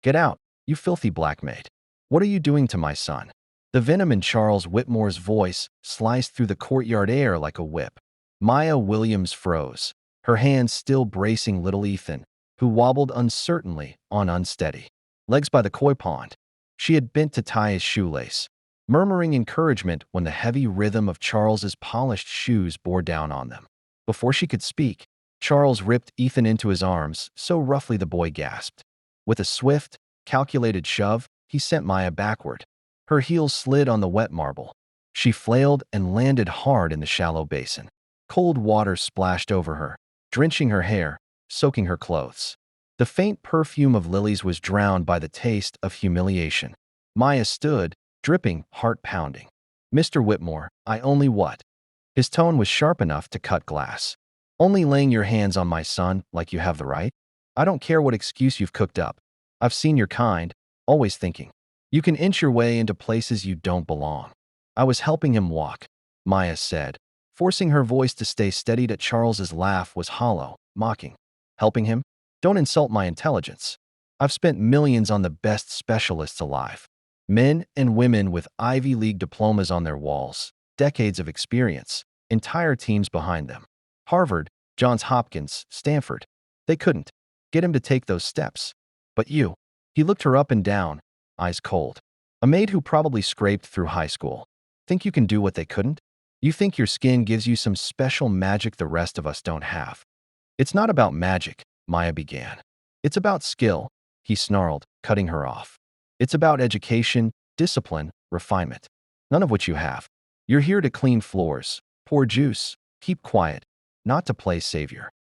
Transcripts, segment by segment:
"Get out, you filthy black maid. What are you doing to my son?" The venom in Charles Whitmore's voice sliced through the courtyard air like a whip. Maya Williams froze, her hands still bracing little Ethan, who wobbled uncertainly on unsteady legs by the koi pond. She had bent to tie his shoelace, murmuring encouragement when the heavy rhythm of Charles's polished shoes bore down on them. Before she could speak, Charles ripped Ethan into his arms so roughly the boy gasped. With a swift, calculated shove, he sent Maya backward. Her heels slid on the wet marble. She flailed and landed hard in the shallow basin. Cold water splashed over her, drenching her hair, soaking her clothes. The faint perfume of lilies was drowned by the taste of humiliation. Maya stood, dripping, heart-pounding. "Mr. Whitmore, I only what?" His tone was sharp enough to cut glass. "Only laying your hands on my son like you have the right? I don't care what excuse you've cooked up. I've seen your kind, always thinking. You can inch your way into places you don't belong." "I was helping him walk," Maya said, forcing her voice to stay steady. That Charles's laugh was hollow, mocking. "Helping him? Don't insult my intelligence. I've spent millions on the best specialists alive. Men and women with Ivy League diplomas on their walls, decades of experience, entire teams behind them. Harvard, Johns Hopkins, Stanford. They couldn't get him to take those steps. But you." He looked her up and down, eyes cold. "A maid who probably scraped through high school. Think you can do what they couldn't? You think your skin gives you some special magic the rest of us don't have." "It's not about magic," Maya began. "It's about skill," he snarled, cutting her off. "It's about education, discipline, refinement. None of which you have. You're here to clean floors, pour juice, keep quiet, not to play savior."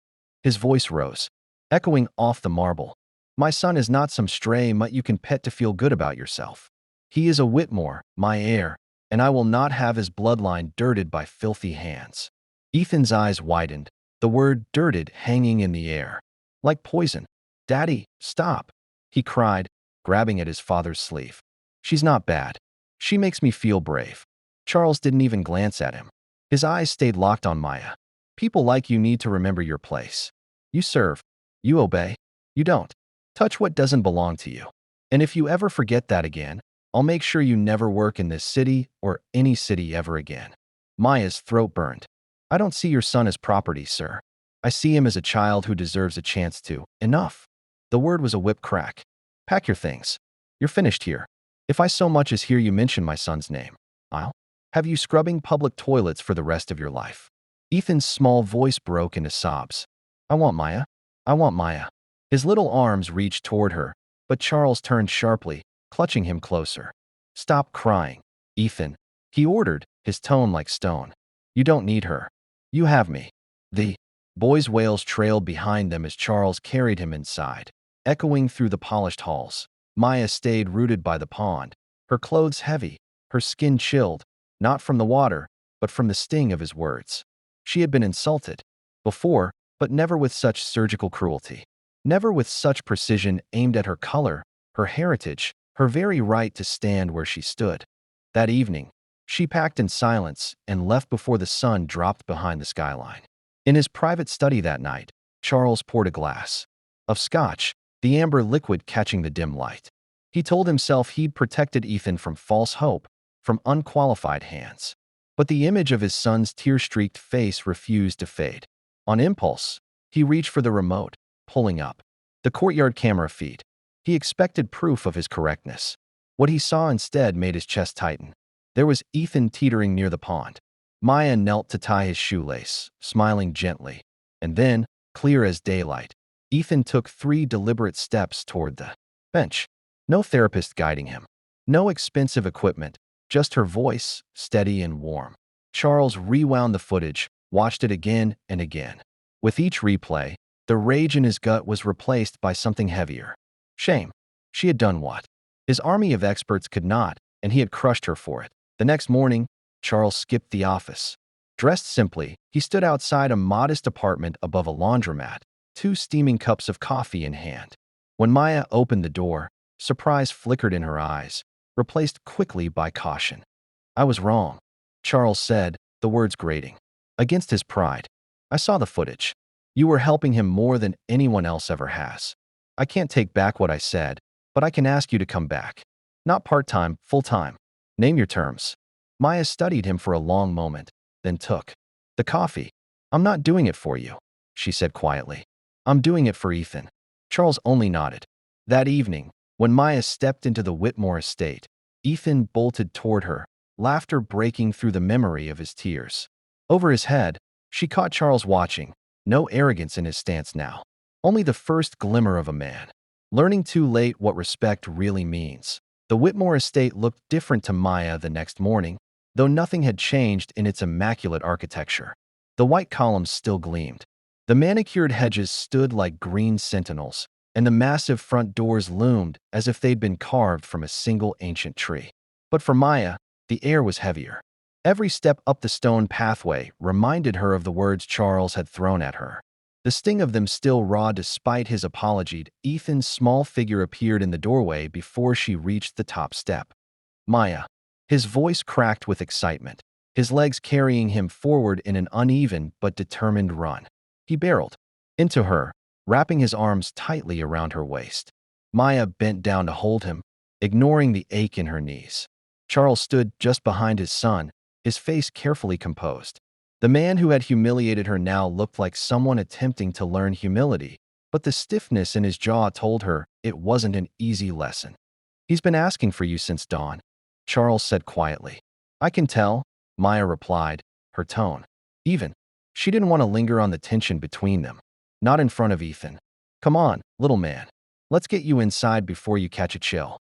His voice rose, echoing off the marble. "My son is not some stray mutt you can pet to feel good about yourself. He is a Whitmore, my heir, and I will not have his bloodline dirted by filthy hands." Ethan's eyes widened, the word dirted hanging in the air. Like poison. "Daddy, stop," he cried, grabbing at his father's sleeve. "She's not bad. She makes me feel brave." Charles didn't even glance at him. His eyes stayed locked on Maya. "People like you need to remember your place. You serve. You obey. You don't touch what doesn't belong to you. And if you ever forget that again, I'll make sure you never work in this city or any city ever again." Maya's throat burned. "I don't see your son as property, sir. I see him as a child who deserves a chance to." "Enough." The word was a whip crack. "Pack your things. You're finished here. If I so much as hear you mention my son's name, I'll have you scrubbing public toilets for the rest of your life." Ethan's small voice broke into sobs. "I want Maya. I want Maya." His little arms reached toward her, but Charles turned sharply, clutching him closer. "Stop crying, Ethan," he ordered, his tone like stone. "You don't need her. You have me." The boy's wails trailed behind them as Charles carried him inside, echoing through the polished halls. Maya stayed rooted by the pond, her clothes heavy, her skin chilled, not from the water, but from the sting of his words. She had been insulted before, but never with such surgical cruelty. Never with such precision aimed at her color, her heritage, her very right to stand where she stood. That evening, she packed in silence and left before the sun dropped behind the skyline. In his private study that night, Charles poured a glass of scotch, the amber liquid catching the dim light. He told himself he'd protected Ethan from false hope, from unqualified hands. But the image of his son's tear-streaked face refused to fade. On impulse, he reached for the remote, pulling up the courtyard camera feed. He expected proof of his correctness. What he saw instead made his chest tighten. There was Ethan teetering near the pond. Maya knelt to tie his shoelace, smiling gently. And then, clear as daylight, Ethan took 3 deliberate steps toward the bench. No therapist guiding him. No expensive equipment, just her voice, steady and warm. Charles rewound the footage, watched it again and again. With each replay, the rage in his gut was replaced by something heavier. Shame. She had done what his army of experts could not, and he had crushed her for it. The next morning, Charles skipped the office. Dressed simply, he stood outside a modest apartment above a laundromat, 2 steaming cups of coffee in hand. When Maya opened the door, surprise flickered in her eyes, replaced quickly by caution. "I was wrong," Charles said, the words grating against his pride. "I saw the footage. You were helping him more than anyone else ever has. I can't take back what I said, but I can ask you to come back. Not part-time, full-time. Name your terms. Maya studied him for a long moment, then took the coffee. I'm not doing it for you, she said quietly. I'm doing it for Ethan. Charles only nodded. That evening, when Maya stepped into the Whitmore estate, Ethan bolted toward her, laughter breaking through the memory of his tears. Over his head, she caught Charles watching, no arrogance in his stance now. Only the first glimmer of a man. Learning too late what respect really means. The Whitmore estate looked different to Maya the next morning, though nothing had changed in its immaculate architecture. The white columns still gleamed. The manicured hedges stood like green sentinels, and the massive front doors loomed as if they'd been carved from a single ancient tree. But for Maya, the air was heavier. Every step up the stone pathway reminded her of the words Charles had thrown at her. The sting of them still raw despite his apology. Ethan's small figure appeared in the doorway before she reached the top step. Maya. His voice cracked with excitement, his legs carrying him forward in an uneven but determined run. He barreled into her, wrapping his arms tightly around her waist. Maya bent down to hold him, ignoring the ache in her knees. Charles stood just behind his son, his face carefully composed. The man who had humiliated her now looked like someone attempting to learn humility, but the stiffness in his jaw told her it wasn't an easy lesson. He's been asking for you since dawn, Charles said quietly. I can tell, Maya replied, her tone even. She didn't want to linger on the tension between them. Not in front of Ethan. Come on, little man. Let's get you inside before you catch a chill.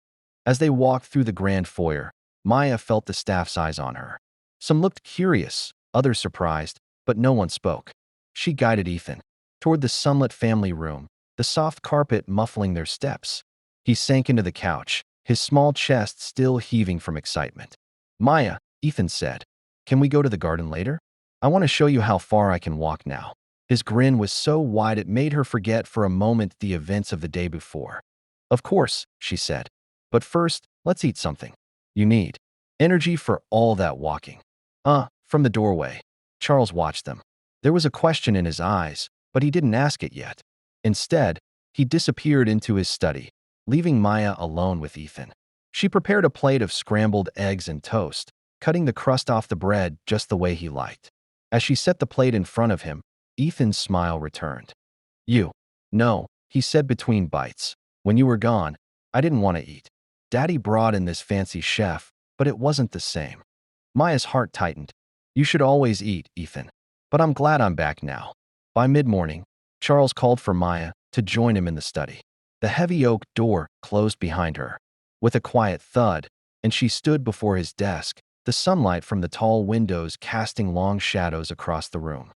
As they walked through the grand foyer, Maya felt the staff's eyes on her. Some looked curious, others surprised, but no one spoke. She guided Ethan toward the sunlit family room, the soft carpet muffling their steps. He sank into the couch, his small chest still heaving from excitement. Maya, Ethan said, can we go to the garden later? I want to show you how far I can walk now. His grin was so wide it made her forget for a moment the events of the day before. Of course, she said. But first, let's eat something. You need energy for all that walking. From the doorway. Charles watched them. There was a question in his eyes, but he didn't ask it yet. Instead, he disappeared into his study, leaving Maya alone with Ethan. She prepared a plate of scrambled eggs and toast, cutting the crust off the bread just the way he liked. As she set the plate in front of him, Ethan's smile returned. No, he said between bites. When you were gone, I didn't want to eat. Daddy brought in this fancy chef, but it wasn't the same. Maya's heart tightened. You should always eat, Ethan. But I'm glad I'm back now. By mid-morning, Charles called for Maya to join him in the study. The heavy oak door closed behind her, with a quiet thud, and she stood before his desk, the sunlight from the tall windows casting long shadows across the room.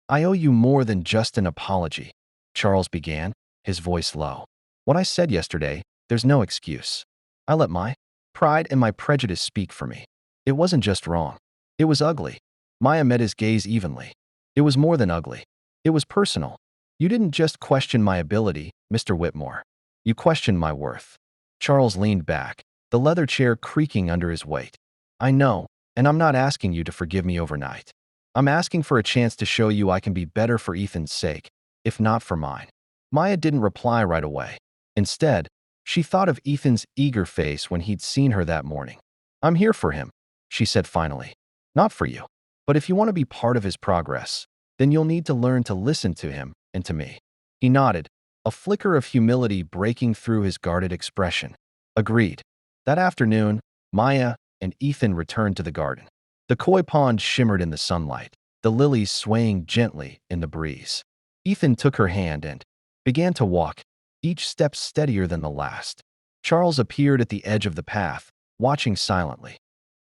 I owe you more than just an apology, Charles began, his voice low. What I said yesterday, there's no excuse. I let my pride and my prejudice speak for me. It wasn't just wrong. It was ugly. Maya met his gaze evenly. It was more than ugly. It was personal. You didn't just question my ability, Mr. Whitmore. You questioned my worth. Charles leaned back, the leather chair creaking under his weight. I know, and I'm not asking you to forgive me overnight. I'm asking for a chance to show you I can be better for Ethan's sake, if not for mine. Maya didn't reply right away. Instead, she thought of Ethan's eager face when he'd seen her that morning. I'm here for him, she said finally. Not for you. But if you want to be part of his progress, then you'll need to learn to listen to him and to me. He nodded, a flicker of humility breaking through his guarded expression. Agreed. That afternoon, Maya and Ethan returned to the garden. The koi pond shimmered in the sunlight, the lilies swaying gently in the breeze. Ethan took her hand and began to walk, each step steadier than the last. Charles appeared at the edge of the path, watching silently.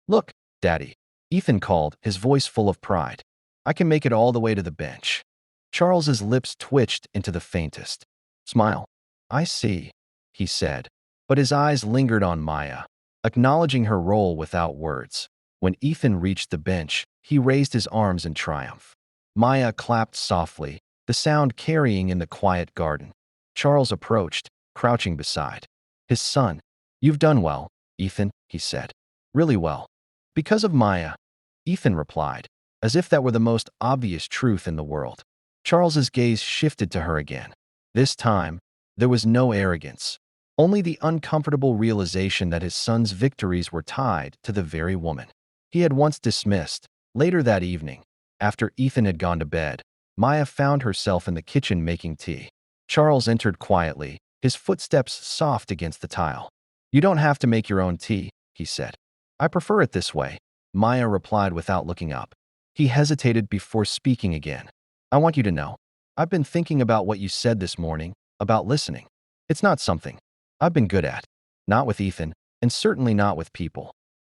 Look, Daddy, Ethan called, his voice full of pride. I can make it all the way to the bench. Charles's lips twitched into the faintest smile. I see, he said, but his eyes lingered on Maya, acknowledging her role without words. When Ethan reached the bench, he raised his arms in triumph. Maya clapped softly, the sound carrying in the quiet garden. Charles approached, crouching beside his son. You've done well, Ethan, he said. Really well. Because of Maya, Ethan replied, as if that were the most obvious truth in the world. Charles's gaze shifted to her again. This time, there was no arrogance, only the uncomfortable realization that his son's victories were tied to the very woman he had once dismissed. Later that evening, after Ethan had gone to bed, Maya found herself in the kitchen making tea. Charles entered quietly, his footsteps soft against the tile. "You don't have to make your own tea," he said. "I prefer it this way," Maya replied without looking up. He hesitated before speaking again. "I want you to know, I've been thinking about what you said this morning, about listening. It's not something I've been good at. Not with Ethan, and certainly not with people."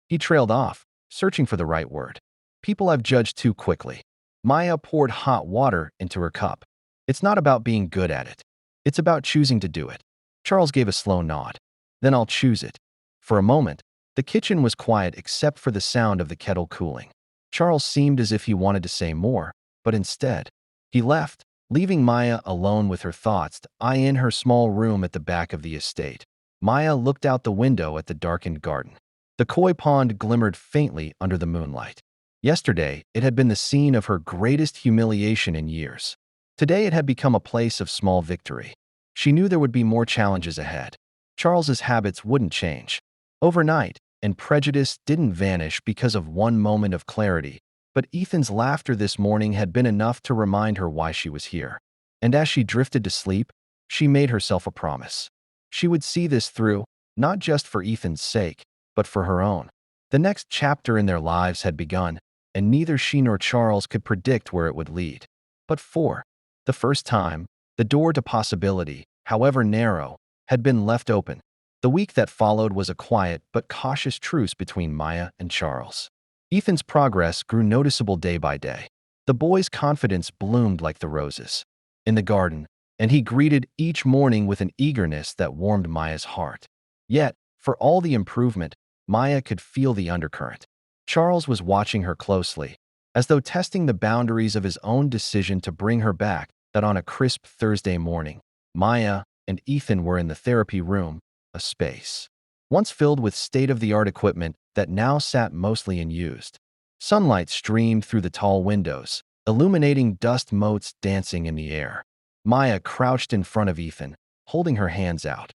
He trailed off, searching for the right word. "People I've judged too quickly." Maya poured hot water into her cup. "It's not about being good at it. It's about choosing to do it." Charles gave a slow nod. "Then I'll choose it." For a moment, the kitchen was quiet except for the sound of the kettle cooling. Charles seemed as if he wanted to say more, but instead, he left, leaving Maya alone with her thoughts to eye in her small room at the back of the estate. Maya looked out the window at the darkened garden. The koi pond glimmered faintly under the moonlight. Yesterday, it had been the scene of her greatest humiliation in years. Today it had become a place of small victory. She knew there would be more challenges ahead. Charles's habits wouldn't change overnight, and Prejudice didn't vanish because of one moment of clarity, but Ethan's laughter this morning had been enough to remind her why she was here. And as she drifted to sleep, she made herself a promise. She would see this through, not just for Ethan's sake, but for her own. The next chapter in their lives had begun, and neither she nor Charles could predict where it would lead. But for the first time, the door to possibility, however narrow, had been left open. The week that followed was a quiet but cautious truce between Maya and Charles. Ethan's progress grew noticeable day by day. The boy's confidence bloomed like the roses in the garden, and he greeted each morning with an eagerness that warmed Maya's heart. Yet, for all the improvement, Maya could feel the undercurrent. Charles was watching her closely, as though testing the boundaries of his own decision to bring her back. That on a crisp Thursday morning, Maya and Ethan were in the therapy room, a space once filled with state-of-the-art equipment that now sat mostly unused. Sunlight streamed through the tall windows, illuminating dust motes dancing in the air. Maya crouched in front of Ethan, holding her hands out.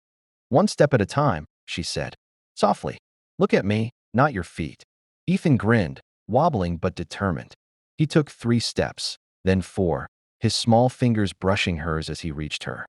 "One step at a time," she said, softly. "Look at me, not your feet." Ethan grinned, wobbling but determined. He took 3 steps, then 4, his small fingers brushing hers as he reached her.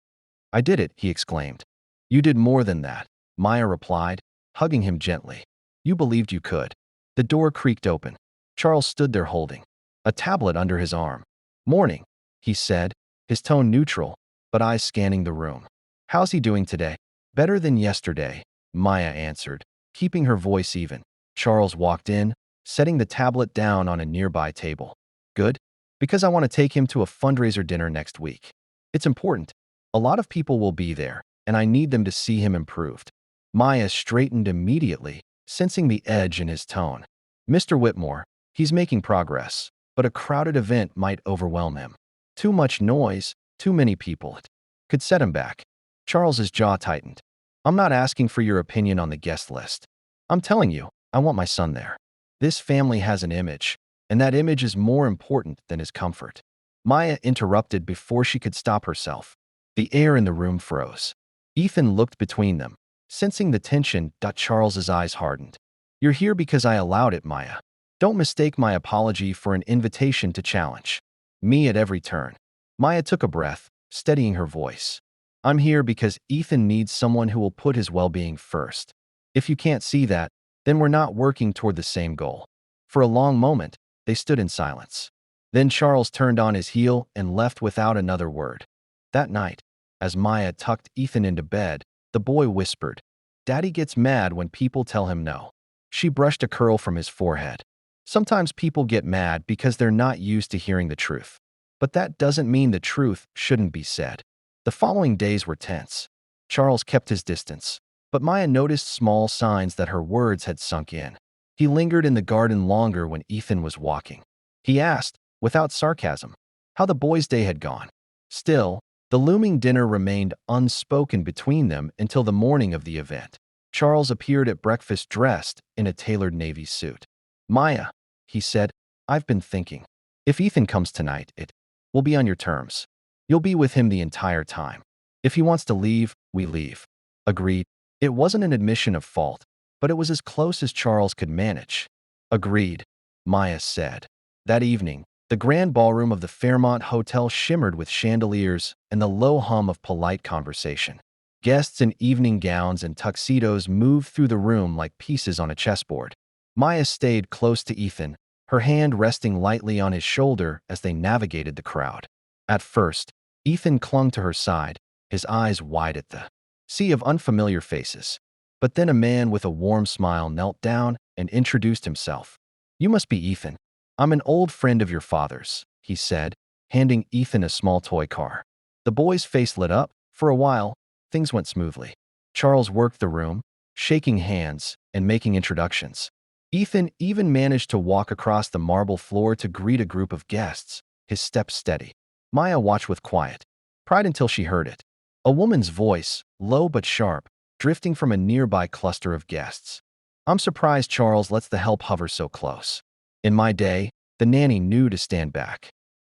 "I did it," he exclaimed. "You did more than that," Maya replied, hugging him gently. "You believed you could." The door creaked open. Charles stood there holding a tablet under his arm. "Morning," he said, his tone neutral, but eyes scanning the room. "How's he doing today?" "Better than yesterday," Maya answered, keeping her voice even. Charles walked in, setting the tablet down on a nearby table. "Good? Because I want to take him to a fundraiser dinner next week. It's important. A lot of people will be there, and I need them to see him improved." Maya straightened immediately, sensing the edge in his tone. "Mr. Whitmore, he's making progress, but a crowded event might overwhelm him. Too much noise, too many people. It could set him back." Charles's jaw tightened. "I'm not asking for your opinion on the guest list. I'm telling you, I want my son there. This family has an image, and that image is more important than his comfort." Maya interrupted before she could stop herself. The air in the room froze. Ethan looked between them, sensing the tension. Charles's eyes hardened. "You're here because I allowed it, Maya. Don't mistake my apology for an invitation to challenge me at every turn." Maya took a breath, steadying her voice. "I'm here because Ethan needs someone who will put his well-being first. If you can't see that, then we're not working toward the same goal." For a long moment, they stood in silence. Then Charles turned on his heel and left without another word. That night, as Maya tucked Ethan into bed, the boy whispered, "Daddy gets mad when people tell him no." She brushed a curl from his forehead. "Sometimes people get mad because they're not used to hearing the truth. But that doesn't mean the truth shouldn't be said." The following days were tense. Charles kept his distance, but Maya noticed small signs that her words had sunk in. He lingered in the garden longer when Ethan was walking. He asked, without sarcasm, how the boys' day had gone. Still, the looming dinner remained unspoken between them until the morning of the event. Charles appeared at breakfast dressed in a tailored navy suit. "Maya," he said, "I've been thinking. If Ethan comes tonight, it will be on your terms. You'll be with him the entire time. If he wants to leave, we leave. Agreed. It wasn't an admission of fault, but it was as close as Charles could manage. Agreed, Maya said. That evening, the grand ballroom of the Fairmont Hotel shimmered with chandeliers and the low hum of polite conversation. Guests in evening gowns and tuxedos moved through the room like pieces on a chessboard. Maya stayed close to Ethan, her hand resting lightly on his shoulder as they navigated the crowd. At first, Ethan clung to her side, his eyes wide at the sea of unfamiliar faces. But then a man with a warm smile knelt down and introduced himself. "You must be Ethan. I'm an old friend of your father's," he said, handing Ethan a small toy car. The boy's face lit up. For a while, things went smoothly. Charles worked the room, shaking hands and making introductions. Ethan even managed to walk across the marble floor to greet a group of guests, his steps steady. Maya watched with quiet pride until she heard it. A woman's voice, low but sharp, drifting from a nearby cluster of guests. "I'm surprised Charles lets the help hover so close. In my day, the nanny knew to stand back."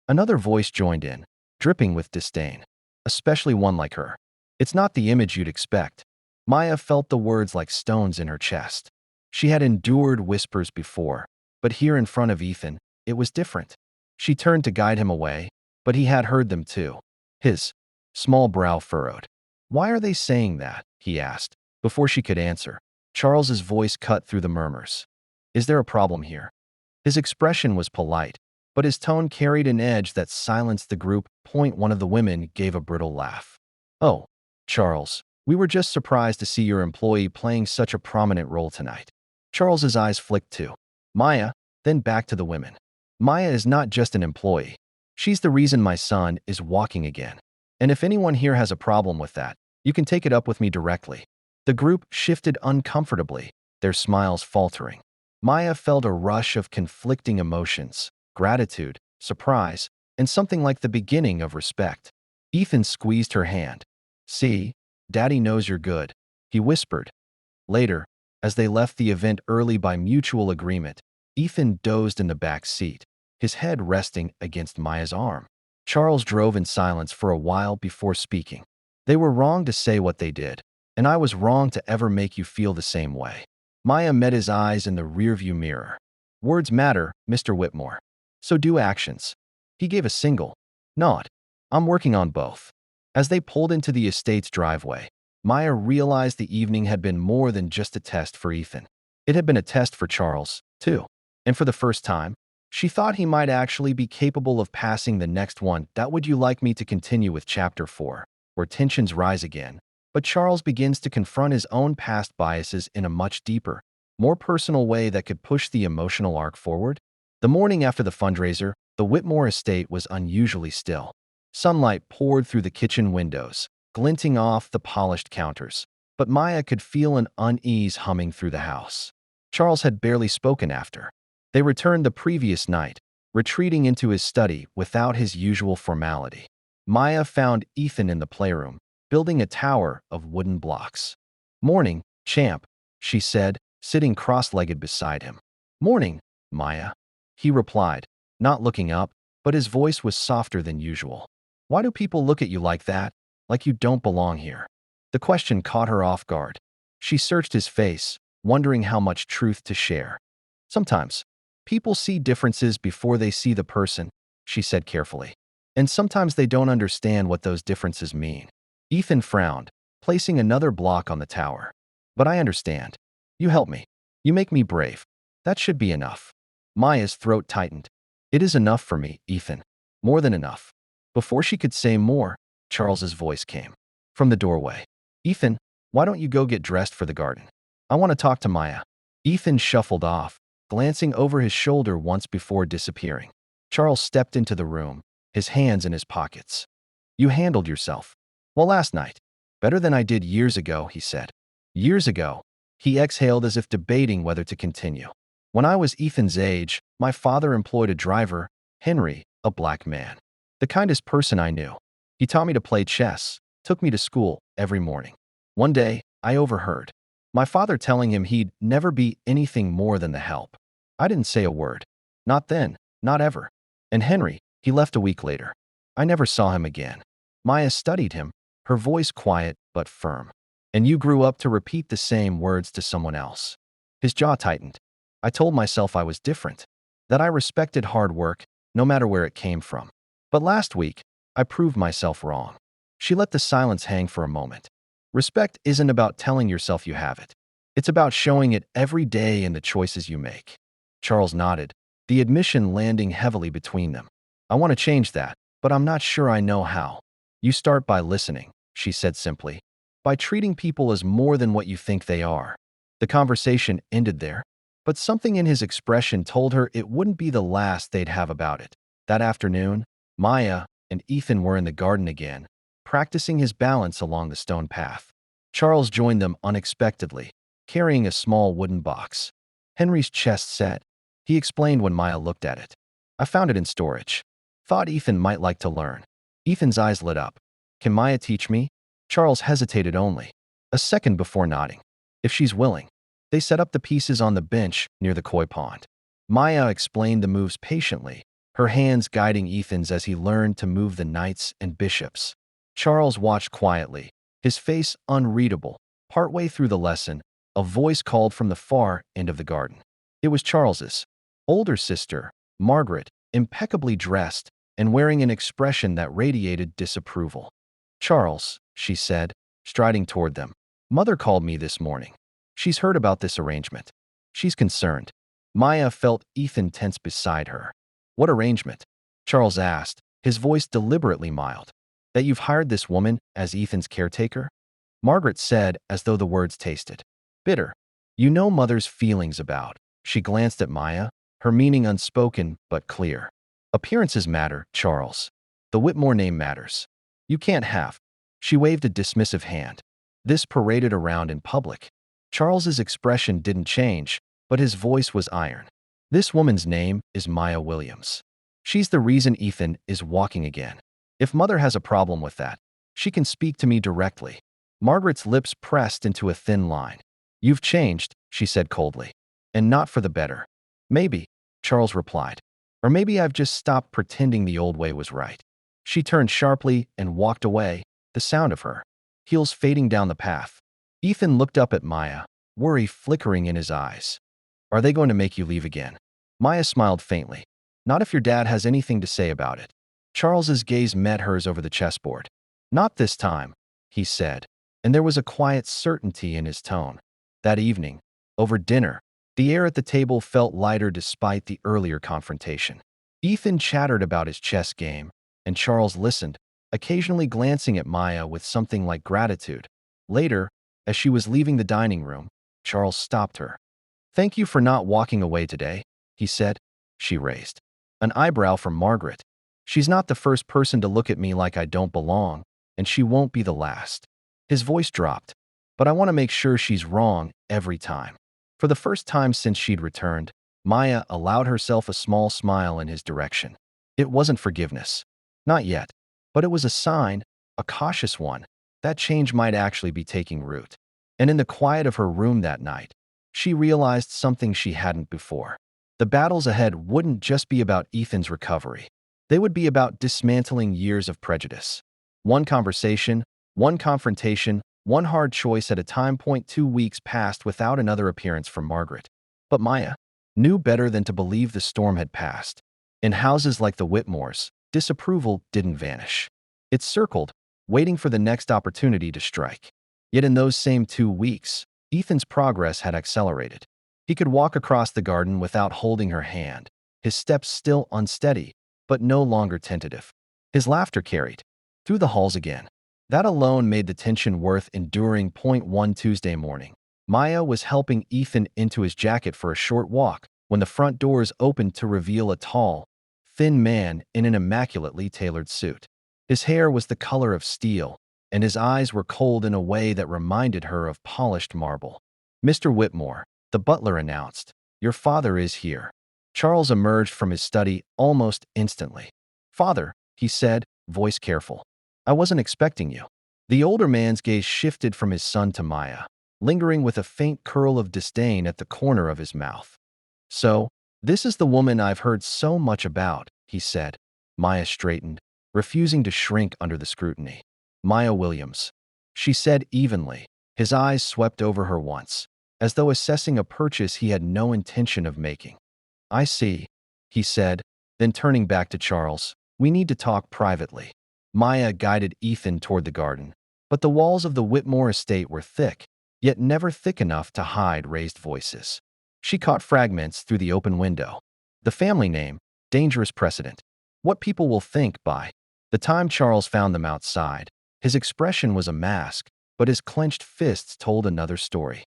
Another voice joined in, dripping with disdain. "Especially one like her. It's not the image you'd expect." Maya felt the words like stones in her chest. She had endured whispers before, but here in front of Ethan, it was different. She turned to guide him away, but he had heard them too. His small brow furrowed. "Why are they saying that?" he asked. Before she could answer, Charles's voice cut through the murmurs. "Is there a problem here?" His expression was polite, but his tone carried an edge that silenced the group. One of the women gave a brittle laugh. "Oh, Charles, we were just surprised to see your employee playing such a prominent role tonight." Charles's eyes flicked to Maya, then back to the women. "Maya is not just an employee. She's the reason my son is walking again. And if anyone here has a problem with that, you can take it up with me directly." The group shifted uncomfortably, their smiles faltering. Maya felt a rush of conflicting emotions, gratitude, surprise, and something like the beginning of respect. Ethan squeezed her hand. "See, Daddy knows you're good," he whispered. Later, as they left the event early by mutual agreement, Ethan dozed in the back seat, his head resting against Maya's arm. Charles drove in silence for a while before speaking. "They were wrong to say what they did, and I was wrong to ever make you feel the same way." Maya met his eyes in the rearview mirror. "Words matter, Mr. Whitmore. So do actions." He gave a single nod. "I'm working on both." As they pulled into the estate's driveway, Maya realized the evening had been more than just a test for Ethan. It had been a test for Charles, too. And for the first time, she thought he might actually be capable of passing the next one. That would you like me to continue with Chapter 4, where tensions rise again, but Charles begins to confront his own past biases in a much deeper, more personal way that could push the emotional arc forward? The morning after the fundraiser, the Whitmore estate was unusually still. Sunlight poured through the kitchen windows, glinting off the polished counters, but Maya could feel an unease humming through the house. Charles had barely spoken after they returned the previous night, retreating into his study without his usual formality. Maya found Ethan in the playroom, building a tower of wooden blocks. "Morning, champ," she said, sitting cross-legged beside him. "Morning, Maya," he replied, not looking up, but his voice was softer than usual. "Why do people look at you like that, like you don't belong here?" The question caught her off guard. She searched his face, wondering how much truth to share. "Sometimes, people see differences before they see the person," she said carefully. "And sometimes they don't understand what those differences mean." Ethan frowned, placing another block on the tower. "But I understand. You help me. You make me brave. That should be enough." Maya's throat tightened. "It is enough for me, Ethan. More than enough." Before she could say more, Charles's voice came from the doorway. "Ethan, why don't you go get dressed for the garden? I want to talk to Maya." Ethan shuffled off, glancing over his shoulder once before disappearing. Charles stepped into the room, his hands in his pockets. "You handled yourself well last night. Better than I did years ago," he said. "Years ago." He exhaled as if debating whether to continue. "When I was Ethan's age, my father employed a driver, Henry, a black man. The kindest person I knew. He taught me to play chess, took me to school every morning. One day, I overheard my father telling him he'd never be anything more than the help. I didn't say a word. Not then, not ever. And Henry, he left a week later. I never saw him again." Maya studied him, her voice quiet but firm. And you grew up to repeat the same words to someone else. His jaw tightened. I told myself I was different, that I respected hard work, no matter where it came from. But last week, I proved myself wrong. She let the silence hang for a moment. Respect isn't about telling yourself you have it. It's about showing it every day in the choices you make. Charles nodded, the admission landing heavily between them. I want to change that, but I'm not sure I know how. You start by listening, she said simply, by treating people as more than what you think they are. The conversation ended there, but something in his expression told her it wouldn't be the last they'd have about it. That afternoon, Maya and Ethan were in the garden again, practicing his balance along the stone path. Charles joined them unexpectedly, carrying a small wooden box. Henry's chest set. He explained when Maya looked at it. I found it in storage. Thought Ethan might like to learn. Ethan's eyes lit up. Can Maya teach me? Charles hesitated only a second before nodding. If she's willing. They set up the pieces on the bench near the koi pond. Maya explained the moves patiently, her hands guiding Ethan's as he learned to move the knights and bishops. Charles watched quietly, his face unreadable. Partway through the lesson, a voice called from the far end of the garden. It was Charles's older sister, Margaret, impeccably dressed and wearing an expression that radiated disapproval. Charles, she said, striding toward them. Mother called me this morning. She's heard about this arrangement. She's concerned. Maya felt Ethan tense beside her. What arrangement? Charles asked, his voice deliberately mild. That you've hired this woman as Ethan's caretaker? Margaret said, as though the words tasted bitter. You know Mother's feelings about. She glanced at Maya, her meaning unspoken but clear. Appearances matter, Charles. The Whitmore name matters. You can't have. She waved a dismissive hand. This paraded around in public. Charles's expression didn't change, but his voice was iron. This woman's name is Maya Williams. She's the reason Ethan is walking again. If Mother has a problem with that, she can speak to me directly. Margaret's lips pressed into a thin line. You've changed, she said coldly. And not for the better. Maybe, Charles replied. Or maybe I've just stopped pretending the old way was right. She turned sharply and walked away, the sound of her heels fading down the path. Ethan looked up at Maya, worry flickering in his eyes. Are they going to make you leave again? Maya smiled faintly. Not if your dad has anything to say about it. Charles's gaze met hers over the chessboard. Not this time, he said, and there was a quiet certainty in his tone. That evening, over dinner, the air at the table felt lighter despite the earlier confrontation. Ethan chattered about his chess game, and Charles listened, occasionally glancing at Maya with something like gratitude. Later, as she was leaving the dining room, Charles stopped her. Thank you for not walking away today, he said. She raised an eyebrow from Margaret. She's not the first person to look at me like I don't belong, and she won't be the last. His voice dropped. But I want to make sure she's wrong every time. For the first time since she'd returned, Maya allowed herself a small smile in his direction. It wasn't forgiveness. Not yet. But it was a sign, a cautious one, that change might actually be taking root. And in the quiet of her room that night, she realized something she hadn't before. The battles ahead wouldn't just be about Ethan's recovery. They would be about dismantling years of prejudice. One conversation, one confrontation, one hard choice at a time. 2 weeks passed without another appearance from Margaret. But Maya knew better than to believe the storm had passed. In houses like the Whitmores, disapproval didn't vanish. It circled, waiting for the next opportunity to strike. Yet in those same 2 weeks, Ethan's progress had accelerated. He could walk across the garden without holding her hand, his steps still unsteady, but no longer tentative. His laughter carried through the halls again. That alone made the tension worth enduring. One Tuesday morning, Maya was helping Ethan into his jacket for a short walk when the front doors opened to reveal a tall, thin man in an immaculately tailored suit. His hair was the color of steel, and his eyes were cold in a way that reminded her of polished marble. Mr. Whitmore, the butler announced, your father is here. Charles emerged from his study almost instantly. Father, he said, voice careful. I wasn't expecting you. The older man's gaze shifted from his son to Maya, lingering with a faint curl of disdain at the corner of his mouth. So, this is the woman I've heard so much about, he said. Maya straightened, refusing to shrink under the scrutiny. Maya Williams, she said evenly. His eyes swept over her once, as though assessing a purchase he had no intention of making. "I see," he said, then turning back to Charles, "We need to talk privately." Maya guided Ethan toward the garden, but the walls of the Whitmore estate were thick, yet never thick enough to hide raised voices. She caught fragments through the open window. The family name, dangerous precedent. What people will think by the time Charles found them outside. His expression was a mask, but his clenched fists told another story.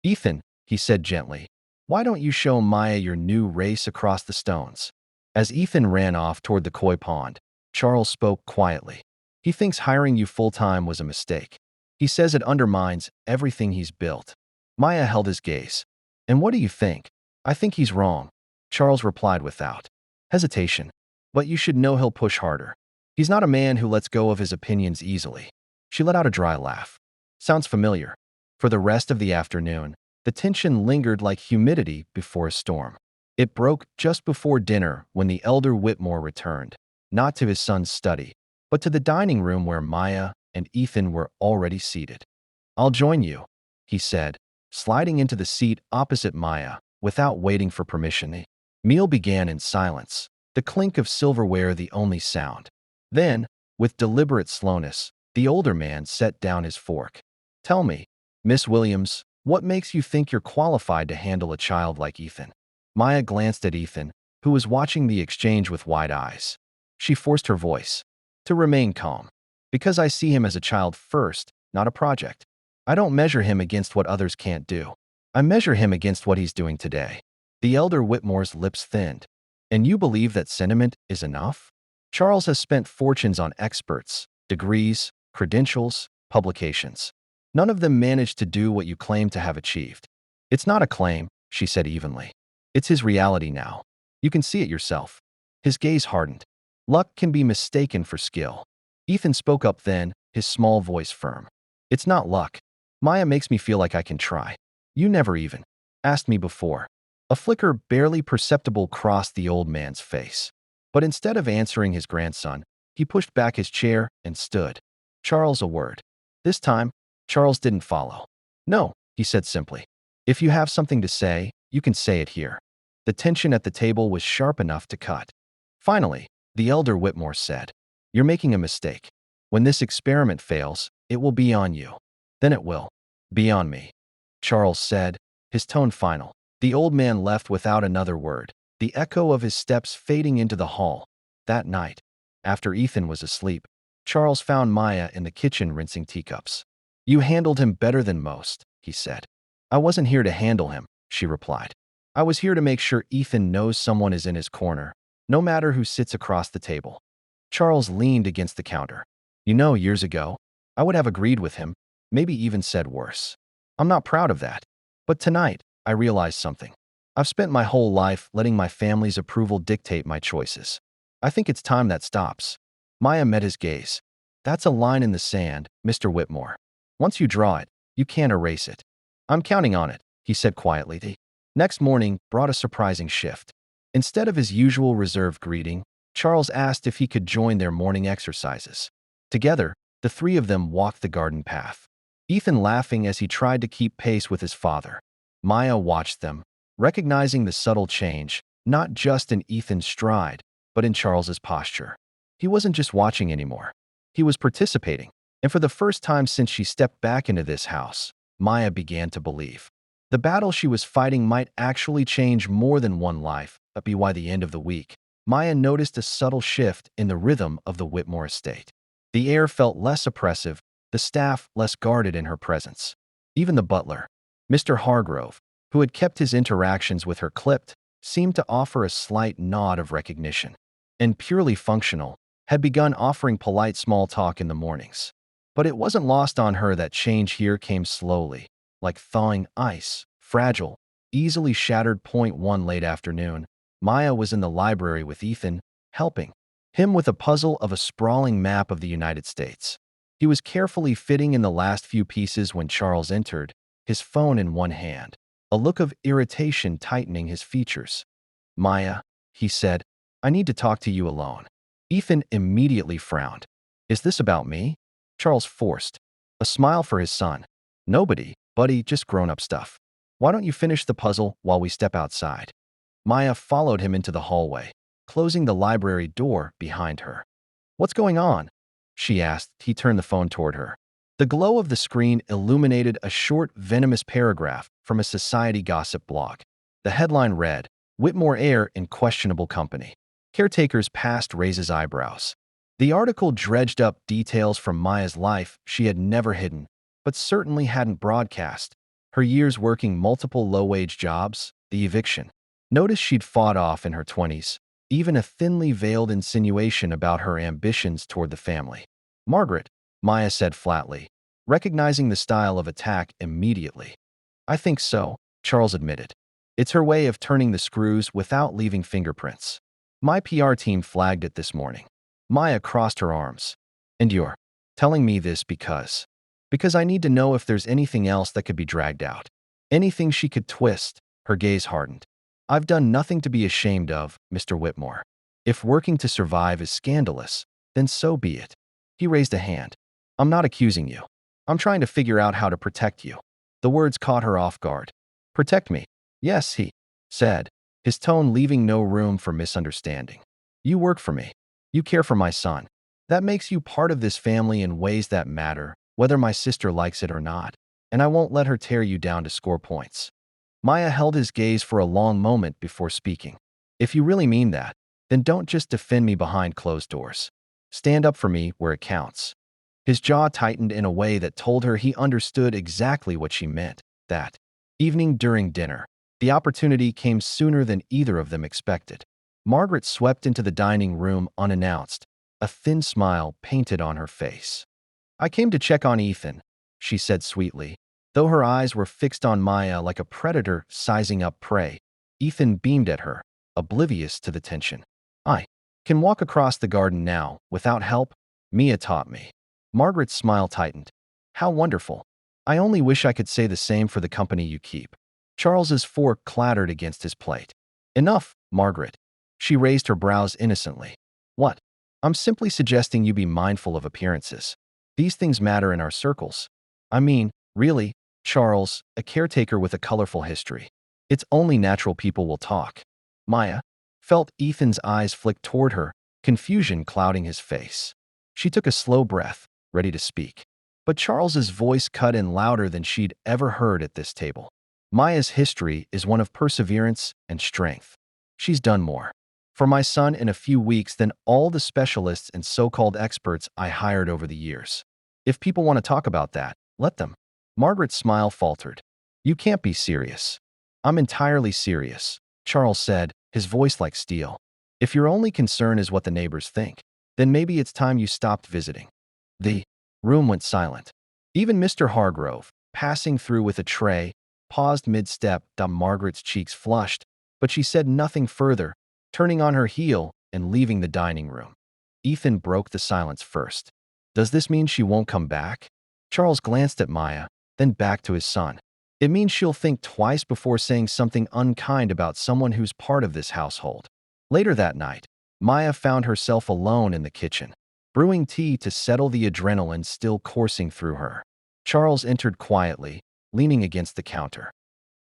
"Ethan," he said gently, "why don't you show Maya your new race across the stones?" As Ethan ran off toward the koi pond, Charles spoke quietly. "He thinks hiring you full-time was a mistake. He says it undermines everything he's built." Maya held his gaze. "And what do you think?" "I think he's wrong," Charles replied without hesitation. "But you should know he'll push harder. He's not a man who lets go of his opinions easily." She let out a dry laugh. "Sounds familiar." For the rest of the afternoon, the tension lingered like humidity before a storm. It broke just before dinner when the elder Whitmore returned, not to his son's study, but to the dining room where Maya and Ethan were already seated. "I'll join you," he said, sliding into the seat opposite Maya without waiting for permission. The meal began in silence, the clink of silverware the only sound. Then, with deliberate slowness, the older man set down his fork. "Tell me, Miss Williams, what makes you think you're qualified to handle a child like Ethan?" Maya glanced at Ethan, who was watching the exchange with wide eyes. She forced her voice to remain calm. "Because I see him as a child first, not a project. I don't measure him against what others can't do. I measure him against what he's doing today." The elder Whitmore's lips thinned. "And you believe that sentiment is enough?" Charles has spent fortunes on experts, degrees, credentials, publications. None of them managed to do what you claim to have achieved. "It's not a claim," she said evenly. "It's his reality now. You can see it yourself." His gaze hardened. "Luck can be mistaken for skill." Ethan spoke up then, his small voice firm. "It's not luck. Maya makes me feel like I can try. You never even asked me before." A flicker barely perceptible crossed the old man's face. But instead of answering his grandson, he pushed back his chair and stood. "Charles, a word." This time, Charles didn't follow. "No," he said simply. "If you have something to say, you can say it here." The tension at the table was sharp enough to cut. Finally, the elder Whitmore said, "You're making a mistake. When this experiment fails, it will be on you. Then it will be on me," Charles said, his tone final. The old man left without another word, the echo of his steps fading into the hall. That night, after Ethan was asleep, Charles found Maya in the kitchen rinsing teacups. "You handled him better than most," he said. "I wasn't here to handle him," she replied. "I was here to make sure Ethan knows someone is in his corner, no matter who sits across the table." Charles leaned against the counter. "You know, years ago, I would have agreed with him, maybe even said worse. I'm not proud of that. But tonight, I realized something. I've spent my whole life letting my family's approval dictate my choices. I think it's time that stops." Maya met his gaze. "That's a line in the sand, Mr. Whitmore. Once you draw it, you can't erase it." "I'm counting on it," he said quietly. The next morning brought a surprising shift. Instead of his usual reserved greeting, Charles asked if he could join their morning exercises. Together, the three of them walked the garden path, Ethan laughing as he tried to keep pace with his father. Maya watched them, recognizing the subtle change, not just in Ethan's stride, but in Charles's posture. He wasn't just watching anymore. He was participating, and for the first time since she stepped back into this house, Maya began to believe. The battle she was fighting might actually change more than one life, but by the end of the week, Maya noticed a subtle shift in the rhythm of the Whitmore estate. The air felt less oppressive, the staff less guarded in her presence. Even the butler, Mr. Hargrove, who had kept his interactions with her clipped, seemed to offer a slight nod of recognition. And purely functional, had begun offering polite small talk in the mornings. But it wasn't lost on her that change here came slowly, like thawing ice, fragile, easily shattered. One late afternoon, Maya was in the library with Ethan, helping him with a puzzle of a sprawling map of the United States. He was carefully fitting in the last few pieces when Charles entered, his phone in one hand, a look of irritation tightening his features. "Maya," he said, "I need to talk to you alone." Ethan immediately frowned. "Is this about me?" Charles forced a smile for his son. Nobody, buddy, just grown-up stuff. Why don't you finish the puzzle while we step outside? Maya followed him into the hallway, closing the library door behind her. What's going on? She asked. He turned the phone toward her. The glow of the screen illuminated a short, venomous paragraph from a society gossip blog. The headline read, Whitmore heir in questionable company. Caretaker's past raises eyebrows. The article dredged up details from Maya's life she had never hidden, but certainly hadn't broadcast. Her years working multiple low-wage jobs, the eviction. Notice she'd fought off in her 20s, even a thinly veiled insinuation about her ambitions toward the family. Margaret, Maya said flatly, recognizing the style of attack immediately. I think so, Charles admitted. It's her way of turning the screws without leaving fingerprints. My PR team flagged it this morning. Maya crossed her arms. And you're telling me this because I need to know if there's anything else that could be dragged out. Anything she could twist. Her gaze hardened. I've done nothing to be ashamed of, Mr. Whitmore. If working to survive is scandalous, then so be it. He raised a hand. I'm not accusing you. I'm trying to figure out how to protect you. The words caught her off guard. Protect me? Yes, he said, his tone leaving no room for misunderstanding. You work for me. You care for my son. That makes you part of this family in ways that matter, whether my sister likes it or not, and I won't let her tear you down to score points. Maya held his gaze for a long moment before speaking. If you really mean that, then don't just defend me behind closed doors. Stand up for me where it counts. His jaw tightened in a way that told her he understood exactly what she meant. That evening during dinner, the opportunity came sooner than either of them expected. Margaret swept into the dining room unannounced, a thin smile painted on her face. I came to check on Ethan, she said sweetly. Though her eyes were fixed on Maya like a predator sizing up prey, Ethan beamed at her, oblivious to the tension. I can walk across the garden now, without help. Mia taught me. Margaret's smile tightened. How wonderful. I only wish I could say the same for the company you keep. Charles's fork clattered against his plate. Enough, Margaret. She raised her brows innocently. What? I'm simply suggesting you be mindful of appearances. These things matter in our circles. I mean, really, Charles, a caretaker with a colorful history. It's only natural people will talk. Maya felt Ethan's eyes flick toward her, confusion clouding his face. She took a slow breath, ready to speak. But Charles's voice cut in louder than she'd ever heard at this table. Maya's history is one of perseverance and strength. She's done more for my son in a few weeks than all the specialists and so-called experts I hired over the years. If people want to talk about that, let them. Margaret's smile faltered. You can't be serious. I'm entirely serious, Charles said, his voice like steel. If your only concern is what the neighbors think, then maybe it's time you stopped visiting. The room went silent. Even Mr. Hargrove, passing through with a tray, paused mid-step. Margaret's cheeks flushed, but she said nothing further, turning on her heel and leaving the dining room. Ethan broke the silence first. Does this mean she won't come back? Charles glanced at Maya, then back to his son. It means she'll think twice before saying something unkind about someone who's part of this household. Later that night, Maya found herself alone in the kitchen, brewing tea to settle the adrenaline still coursing through her. Charles entered quietly, leaning against the counter.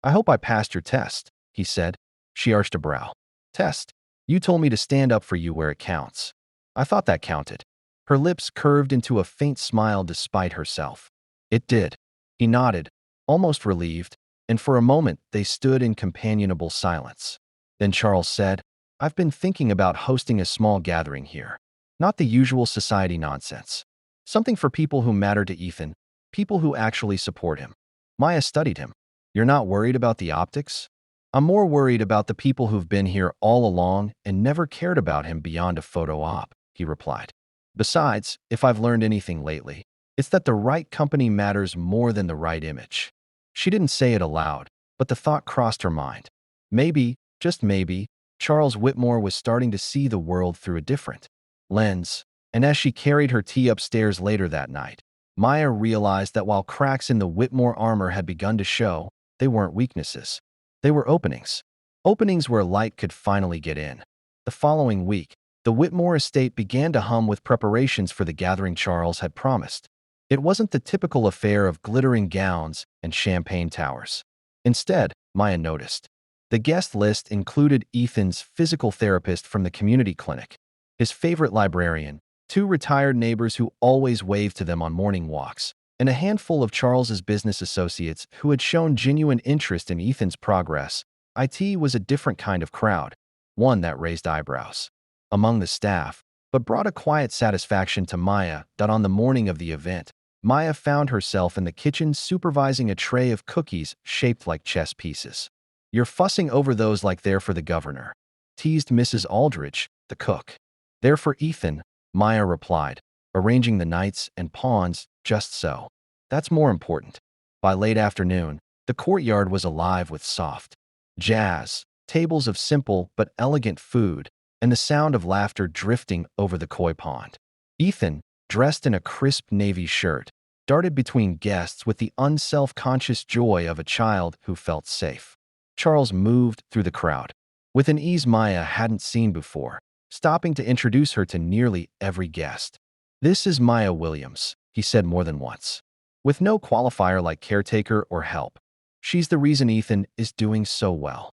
I hope I passed your test, he said. She arched a brow. Test? You told me to stand up for you where it counts. I thought that counted. Her lips curved into a faint smile despite herself. It did. He nodded, almost relieved, and for a moment they stood in companionable silence. Then Charles said, I've been thinking about hosting a small gathering here. Not the usual society nonsense. Something for people who matter to Ethan, people who actually support him. Maya studied him. You're not worried about the optics? I'm more worried about the people who've been here all along and never cared about him beyond a photo op, he replied. Besides, if I've learned anything lately, it's that the right company matters more than the right image. She didn't say it aloud, but the thought crossed her mind. Maybe, just maybe, Charles Whitmore was starting to see the world through a different lens. And as she carried her tea upstairs later that night, Maya realized that while cracks in the Whitmore armor had begun to show, they weren't weaknesses. They were openings. Openings where light could finally get in. The following week, the Whitmore estate began to hum with preparations for the gathering Charles had promised. It wasn't the typical affair of glittering gowns and champagne towers. Instead, Maya noticed, the guest list included Ethan's physical therapist from the community clinic, his favorite librarian, two retired neighbors who always waved to them on morning walks, and a handful of Charles's business associates who had shown genuine interest in Ethan's progress. It was a different kind of crowd, one that raised eyebrows among the staff, but brought a quiet satisfaction to Maya that on the morning of the event, Maya found herself in the kitchen supervising a tray of cookies shaped like chess pieces. "You're fussing over those like they're for the governor," teased Mrs. Aldrich, the cook. "They're for Ethan," Maya replied, arranging the knights and pawns just so. "That's more important." By late afternoon, the courtyard was alive with soft jazz, tables of simple but elegant food, and the sound of laughter drifting over the koi pond. Ethan, dressed in a crisp navy shirt, darted between guests with the unself-conscious joy of a child who felt safe. Charles moved through the crowd with an ease Maya hadn't seen before, stopping to introduce her to nearly every guest. "This is Maya Williams," he said more than once, with no qualifier like caretaker or help. "She's the reason Ethan is doing so well."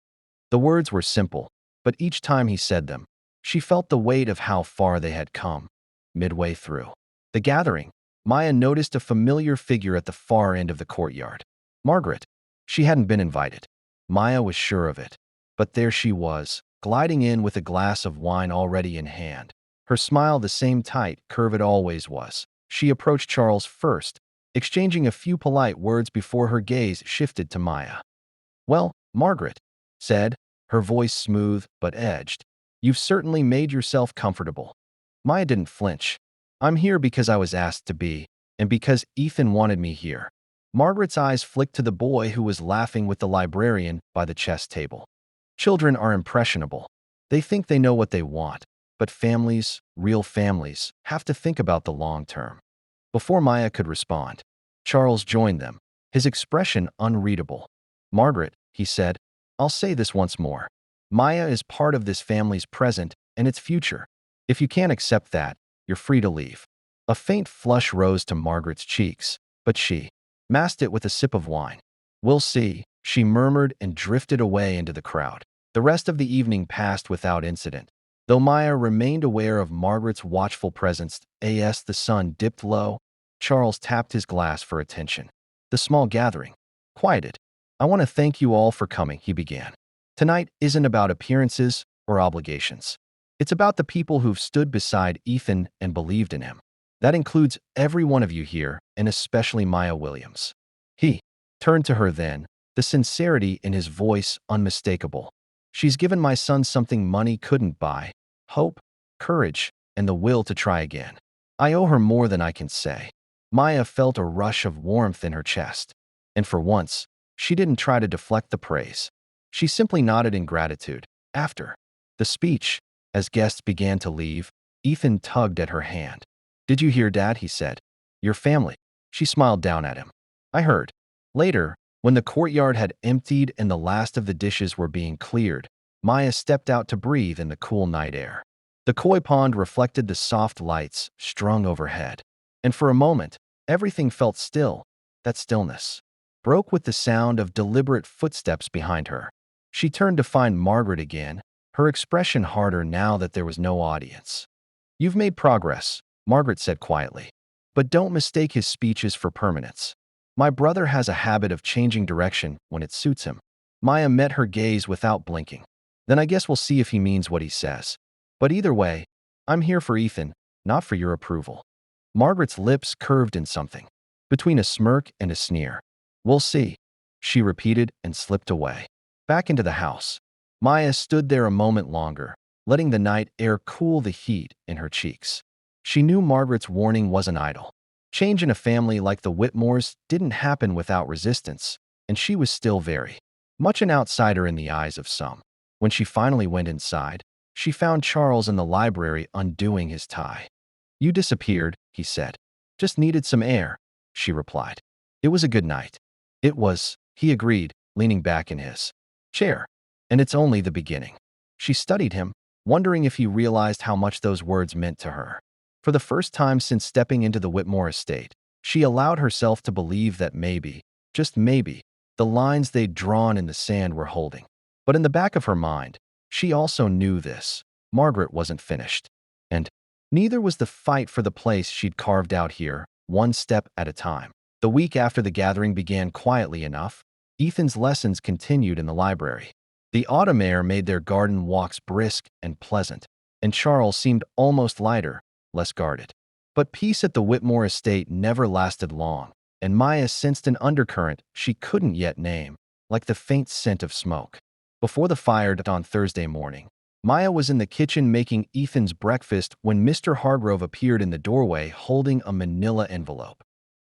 The words were simple, but each time he said them, she felt the weight of how far they had come. Midway through the gathering, Maya noticed a familiar figure at the far end of the courtyard. Margaret. She hadn't been invited. Maya was sure of it. But there she was, gliding in with a glass of wine already in hand. Her smile the same tight curve it always was. She approached Charles first, exchanging a few polite words before her gaze shifted to Maya. "Well, Margaret," said, her voice smooth but edged, "you've certainly made yourself comfortable." Maya didn't flinch. "I'm here because I was asked to be, and because Ethan wanted me here." Margaret's eyes flicked to the boy who was laughing with the librarian by the chess table. Children are impressionable. They think they know what they want, but families, real families, have to think about the long term. Before Maya could respond, Charles joined them, his expression unreadable. "Margaret," he said, "I'll say this once more. Maya is part of this family's present and its future. If you can't accept that, you're free to leave." A faint flush rose to Margaret's cheeks, but she masked it with a sip of wine. "We'll see," she murmured and drifted away into the crowd. The rest of the evening passed without incident, though Maya remained aware of Margaret's watchful presence. As the sun dipped low, Charles tapped his glass for attention. The small gathering quieted. "I want to thank you all for coming," he began. "Tonight isn't about appearances or obligations. It's about the people who've stood beside Ethan and believed in him. That includes every one of you here, and especially Maya Williams." He turned to her then, the sincerity in his voice unmistakable. "She's given my son something money couldn't buy: hope, courage, and the will to try again. I owe her more than I can say." Maya felt a rush of warmth in her chest, and for once, she didn't try to deflect the praise. She simply nodded in gratitude. After the speech, as guests began to leave, Ethan tugged at her hand. "Did you hear, Dad?" he said. "Your family." She smiled down at him. "I heard." Later, when the courtyard had emptied and the last of the dishes were being cleared, Maya stepped out to breathe in the cool night air. The koi pond reflected the soft lights strung overhead, and for a moment, everything felt still. That stillness broke with the sound of deliberate footsteps behind her. She turned to find Margaret again, her expression harder now that there was no audience. "You've made progress," Margaret said quietly. "But don't mistake his speeches for permanence. My brother has a habit of changing direction when it suits him." Maya met her gaze without blinking. "Then I guess we'll see if he means what he says. But either way, I'm here for Ethan, not for your approval." Margaret's lips curved in something between a smirk and a sneer. "We'll see," she repeated and slipped away. Back into the house, Maya stood there a moment longer, letting the night air cool the heat in her cheeks. She knew Margaret's warning wasn't idle. Change in a family like the Whitmores didn't happen without resistance, and she was still very much an outsider in the eyes of some. When she finally went inside, she found Charles in the library undoing his tie. "You disappeared," he said. "Just needed some air," she replied. "It was a good night." "It was," he agreed, leaning back in his chair. "And it's only the beginning." She studied him, wondering if he realized how much those words meant to her. For the first time since stepping into the Whitmore estate, She allowed herself to believe that maybe, just maybe, the lines they'd drawn in the sand were holding. But in the back of her mind, she also knew this. Margaret wasn't finished. And neither was the fight for the place she'd carved out here, one step at a time. The week after the gathering began quietly enough, Ethan's lessons continued in the library. The autumn air made their garden walks brisk and pleasant, and Charles seemed almost lighter, less guarded. But peace at the Whitmore estate never lasted long, and Maya sensed an undercurrent she couldn't yet name, like the faint scent of smoke. Before the fire on Thursday morning, Maya was in the kitchen making Ethan's breakfast when Mr. Hargrove appeared in the doorway holding a manila envelope.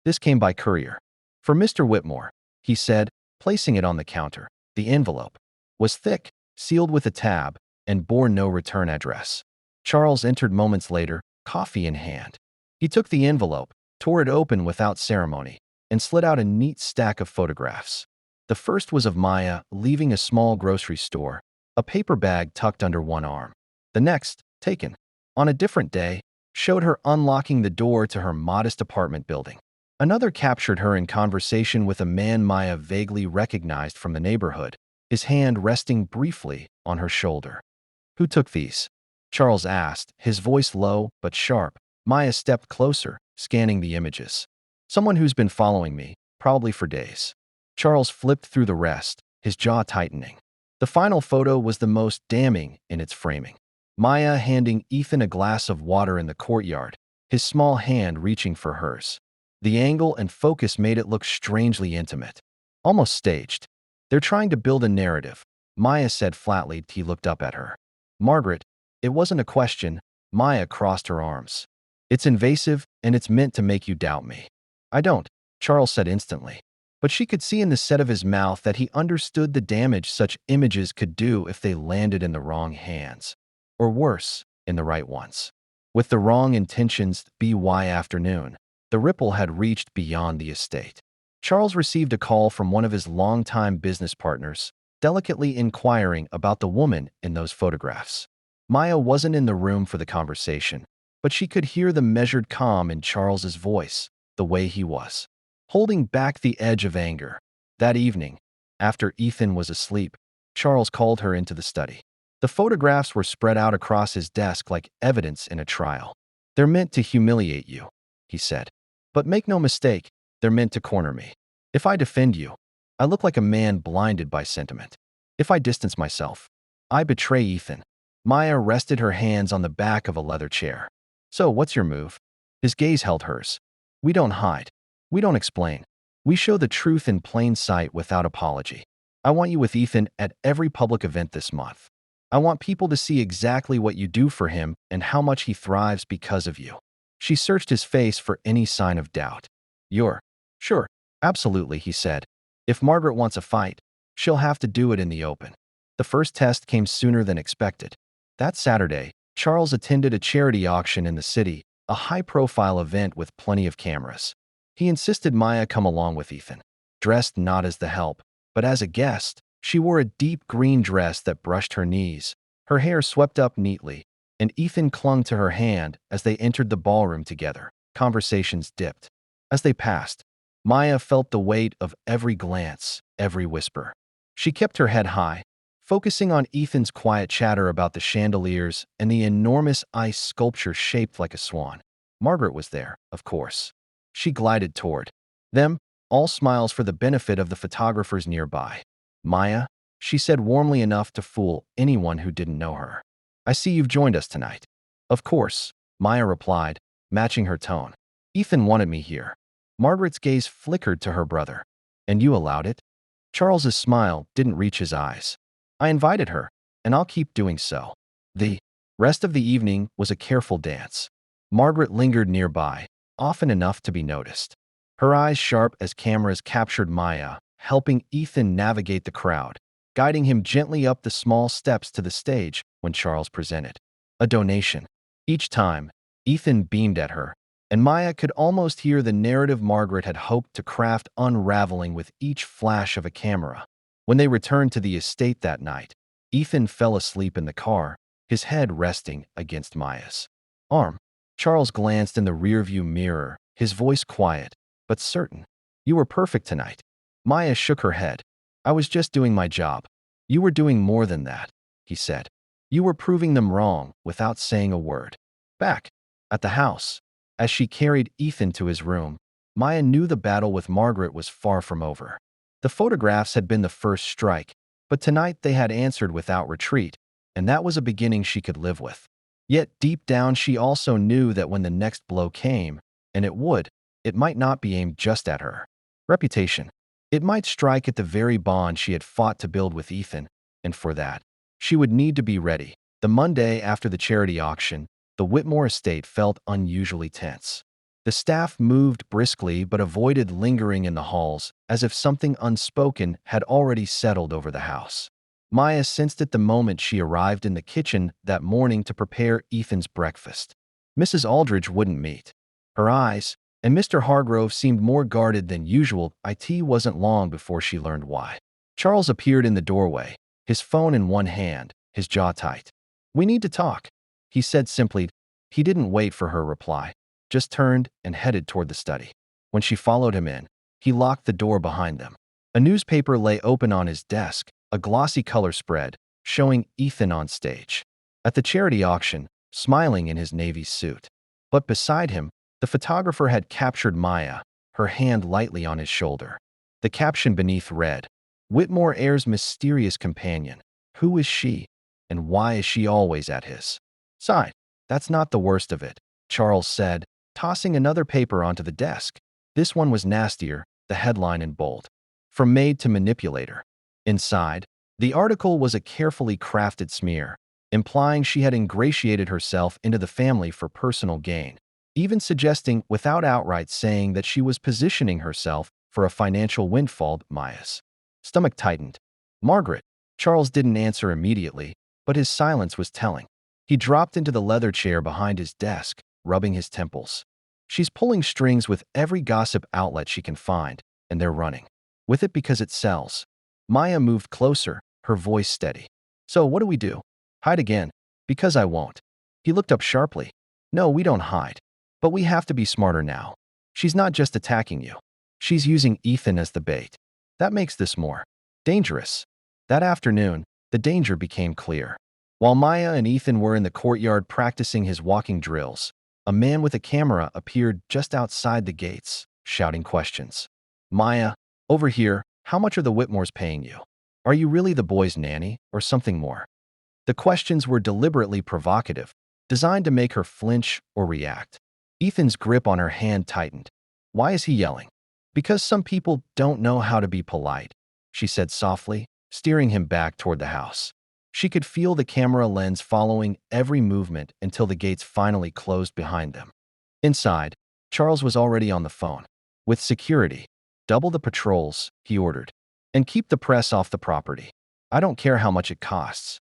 This came by courier. For Mr. Whitmore, he said, placing it on the counter. The envelope was thick, sealed with a tab, and bore no return address. Charles entered moments later, coffee in hand. He took the envelope, tore it open without ceremony, and slid out a neat stack of photographs. The first was of Maya leaving a small grocery store, a paper bag tucked under one arm. The next, taken on a different day, showed her unlocking the door to her modest apartment building. Another captured her in conversation with a man Maya vaguely recognized from the neighborhood, his hand resting briefly on her shoulder. "Who took these?" Charles asked, his voice low but sharp. Maya stepped closer, scanning the images. "Someone who's been following me, probably for days." Charles flipped through the rest, his jaw tightening. The final photo was the most damning in its framing. Maya handing Ethan a glass of water in the courtyard, his small hand reaching for hers. The angle and focus made it look strangely intimate, almost staged. "They're trying to build a narrative," Maya said flatly. He looked up at her. "Margaret, it wasn't a question." Maya crossed her arms. "It's invasive, and it's meant to make you doubt me." "I don't," Charles said instantly. But she could see in the set of his mouth that he understood the damage such images could do if they landed in the wrong hands. Or worse, in the right ones. With the wrong intentions, by afternoon, the ripple had reached beyond the estate. Charles received a call from one of his longtime business partners, delicately inquiring about the woman in those photographs. Maya wasn't in the room for the conversation, but she could hear the measured calm in Charles's voice, the way he was holding back the edge of anger. That evening, after Ethan was asleep, Charles called her into the study. The photographs were spread out across his desk like evidence in a trial. "They're meant to humiliate you," he said. "But make no mistake, they're meant to corner me. If I defend you, I look like a man blinded by sentiment. If I distance myself, I betray Ethan." Maya rested her hands on the back of a leather chair. "So, what's your move?" His gaze held hers. "We don't hide. We don't explain. We show the truth in plain sight without apology. I want you with Ethan at every public event this month. I want people to see exactly what you do for him and how much he thrives because of you." She searched his face for any sign of doubt. "You're sure?" "Absolutely," he said. "If Margaret wants a fight, she'll have to do it in the open." The first test came sooner than expected. That Saturday, Charles attended a charity auction in the city, a high-profile event with plenty of cameras. He insisted Maya come along with Ethan. Dressed not as the help, but as a guest, she wore a deep green dress that brushed her knees, her hair swept up neatly, and Ethan clung to her hand as they entered the ballroom together. Conversations dipped. As they passed, Maya felt the weight of every glance, every whisper. She kept her head high, focusing on Ethan's quiet chatter about the chandeliers and the enormous ice sculpture shaped like a swan. Margaret was there, of course. She glided toward them, all smiles for the benefit of the photographers nearby. "Maya," she said warmly enough to fool anyone who didn't know her. "I see you've joined us tonight." "Of course," Maya replied, matching her tone. "Ethan wanted me here." Margaret's gaze flickered to her brother. "And you allowed it?" Charles's smile didn't reach his eyes. "I invited her, and I'll keep doing so." The rest of the evening was a careful dance. Margaret lingered nearby, often enough to be noticed. Her eyes sharp as cameras captured Maya, helping Ethan navigate the crowd, guiding him gently up the small steps to the stage when Charles presented a donation. Each time, Ethan beamed at her, and Maya could almost hear the narrative Margaret had hoped to craft unraveling with each flash of a camera. When they returned to the estate that night, Ethan fell asleep in the car, his head resting against Maya's arm. Charles glanced in the rearview mirror, his voice quiet, but certain. You were perfect tonight. Maya shook her head. I was just doing my job. You were doing more than that, he said. You were proving them wrong without saying a word. Back at the house, as she carried Ethan to his room, Maya knew the battle with Margaret was far from over. The photographs had been the first strike, but tonight they had answered without retreat, and that was a beginning she could live with. Yet deep down she also knew that when the next blow came, and it would, it might not be aimed just at her reputation. It might strike at the very bond she had fought to build with Ethan, and for that, she would need to be ready. The Monday after the charity auction, the Whitmore estate felt unusually tense. The staff moved briskly but avoided lingering in the halls, as if something unspoken had already settled over the house. Maya sensed it the moment she arrived in the kitchen that morning to prepare Ethan's breakfast. Mrs. Aldridge wouldn't meet. Her eyes, and Mr. Hargrove seemed more guarded than usual. It wasn't long before she learned why. Charles appeared in the doorway, his phone in one hand, his jaw tight. "We need to talk," he said simply. He didn't wait for her reply, just turned and headed toward the study. When she followed him in, he locked the door behind them. A newspaper lay open on his desk, a glossy color spread, showing Ethan on stage at the charity auction, smiling in his navy suit. But beside him, the photographer had captured Maya, her hand lightly on his shoulder. The caption beneath read, "Whitmore heir's mysterious companion. Who is she, and why is she always at his side?" "That's not the worst of it," Charles said, tossing another paper onto the desk. This one was nastier, the headline in bold. "From Maid to Manipulator." Inside, the article was a carefully crafted smear, implying she had ingratiated herself into the family for personal gain, even suggesting, without outright saying, that she was positioning herself for a financial windfall. Maya's stomach tightened. "Margaret." Charles didn't answer immediately, but his silence was telling. He dropped into the leather chair behind his desk, rubbing his temples. "She's pulling strings with every gossip outlet she can find, and they're running with it because it sells." Maya moved closer, her voice steady. "So what do we do? Hide again?" "Because I won't." He looked up sharply. "No, we don't hide. But we have to be smarter now. She's not just attacking you. She's using Ethan as the bait. That makes this more dangerous." That afternoon, the danger became clear. While Maya and Ethan were in the courtyard practicing his walking drills, a man with a camera appeared just outside the gates, shouting questions. "Maya, over here, how much are the Whitmores paying you? Are you really the boy's nanny, or something more?" The questions were deliberately provocative, designed to make her flinch or react. Ethan's grip on her hand tightened. "Why is he yelling?" "Because some people don't know how to be polite," she said softly, steering him back toward the house. She could feel the camera lens following every movement until the gates finally closed behind them. Inside, Charles was already on the phone. "With security, double the patrols," he ordered. "And keep the press off the property. I don't care how much it costs."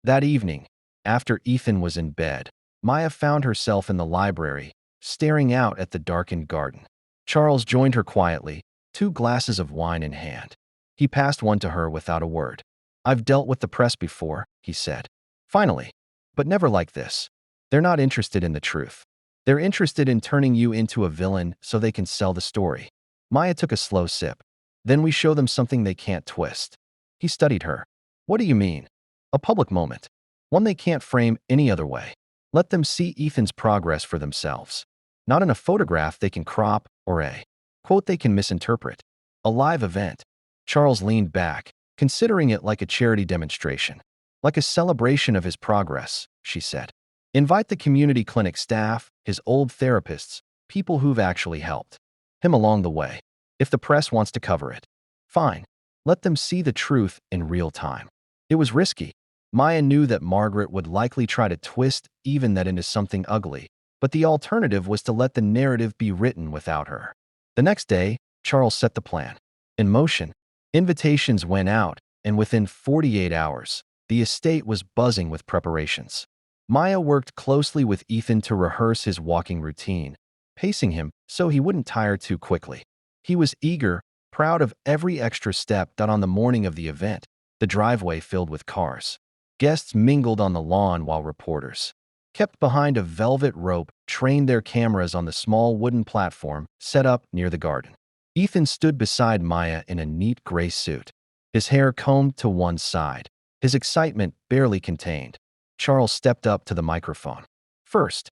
That evening, after Ethan was in bed, Maya found herself in the library, staring out at the darkened garden. Charles joined her quietly, 2 glasses of wine in hand. He passed one to her without a word. "I've dealt with the press before," he said. "Finally. But never like this. They're not interested in the truth. They're interested in turning you into a villain so they can sell the story." Maya took a slow sip. "Then we show them something they can't twist." He studied her. "What do you mean?" "A public moment. One they can't frame any other way. Let them see Ethan's progress for themselves. Not in a photograph they can crop or a quote they can misinterpret. A live event." Charles leaned back, considering it like a charity demonstration. "Like a celebration of his progress," she said. "Invite the community clinic staff, his old therapists, people who've actually helped him along the way. If the press wants to cover it, fine. Let them see the truth in real time." It was risky. Maya knew that Margaret would likely try to twist even that into something ugly, but the alternative was to let the narrative be written without her. The next day, Charles set the plan in motion. Invitations went out, and within 48 hours, the estate was buzzing with preparations. Maya worked closely with Ethan to rehearse his walking routine, pacing him so he wouldn't tire too quickly. He was eager, proud of every extra step done on the morning of the event, the driveway filled with cars. Guests mingled on the lawn while reporters kept behind a velvet rope, trained their cameras on the small wooden platform set up near the garden. Ethan stood beside Maya in a neat gray suit, his hair combed to one side, his excitement barely contained. Charles stepped up to the microphone. First,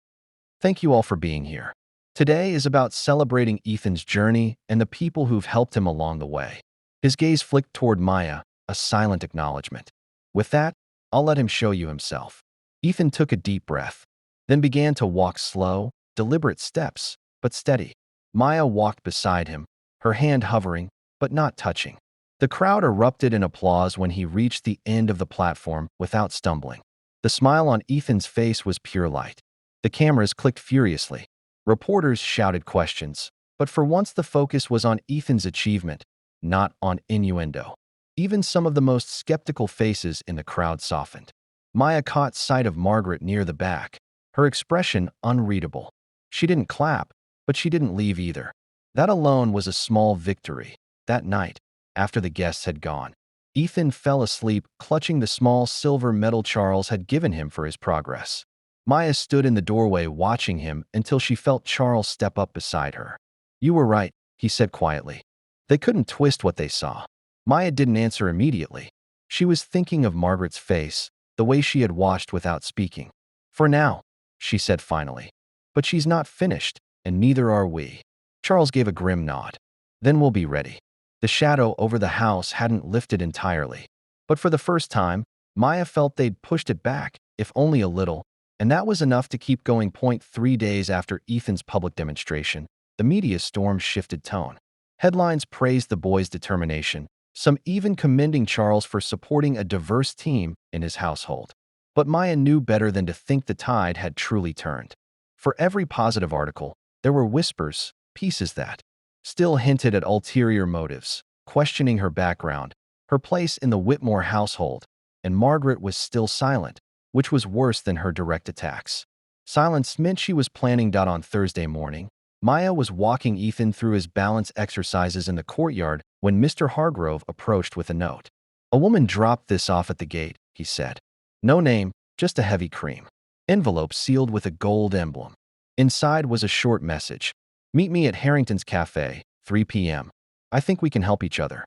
thank you all for being here. Today is about celebrating Ethan's journey and the people who've helped him along the way. His gaze flicked toward Maya, a silent acknowledgement. With that, I'll let him show you himself. Ethan took a deep breath, then began to walk slow, deliberate steps, but steady. Maya walked beside him, her hand hovering, but not touching. The crowd erupted in applause when he reached the end of the platform without stumbling. The smile on Ethan's face was pure light. The cameras clicked furiously. Reporters shouted questions, but for once the focus was on Ethan's achievement, not on innuendo. Even some of the most skeptical faces in the crowd softened. Maya caught sight of Margaret near the back, her expression unreadable. She didn't clap, but she didn't leave either. That alone was a small victory. That night, after the guests had gone, Ethan fell asleep clutching the small silver medal Charles had given him for his progress. Maya stood in the doorway watching him until she felt Charles step up beside her. "You were right," he said quietly. They couldn't twist what they saw. Maya didn't answer immediately. She was thinking of Margaret's face, the way she had watched without speaking. "For now," she said finally. "But she's not finished, and neither are we." Charles gave a grim nod. "Then we'll be ready." The shadow over the house hadn't lifted entirely. But for the first time, Maya felt they'd pushed it back, if only a little, and that was enough to keep going. 3 days after Ethan's public demonstration, the media storm shifted tone. Headlines praised the boy's determination, some even commending Charles for supporting a diverse team in his household. But Maya knew better than to think the tide had truly turned. For every positive article, there were whispers, pieces that still hinted at ulterior motives, questioning her background, her place in the Whitmore household, and Margaret was still silent, which was worse than her direct attacks. Silence meant she was planning. On Thursday morning, Maya was walking Ethan through his balance exercises in the courtyard when Mr. Hargrove approached with a note. "A woman dropped this off at the gate," he said. "No name, just a heavy cream envelope sealed with a gold emblem. Inside was a short message. Meet me at Harrington's Cafe, 3 p.m. I think we can help each other."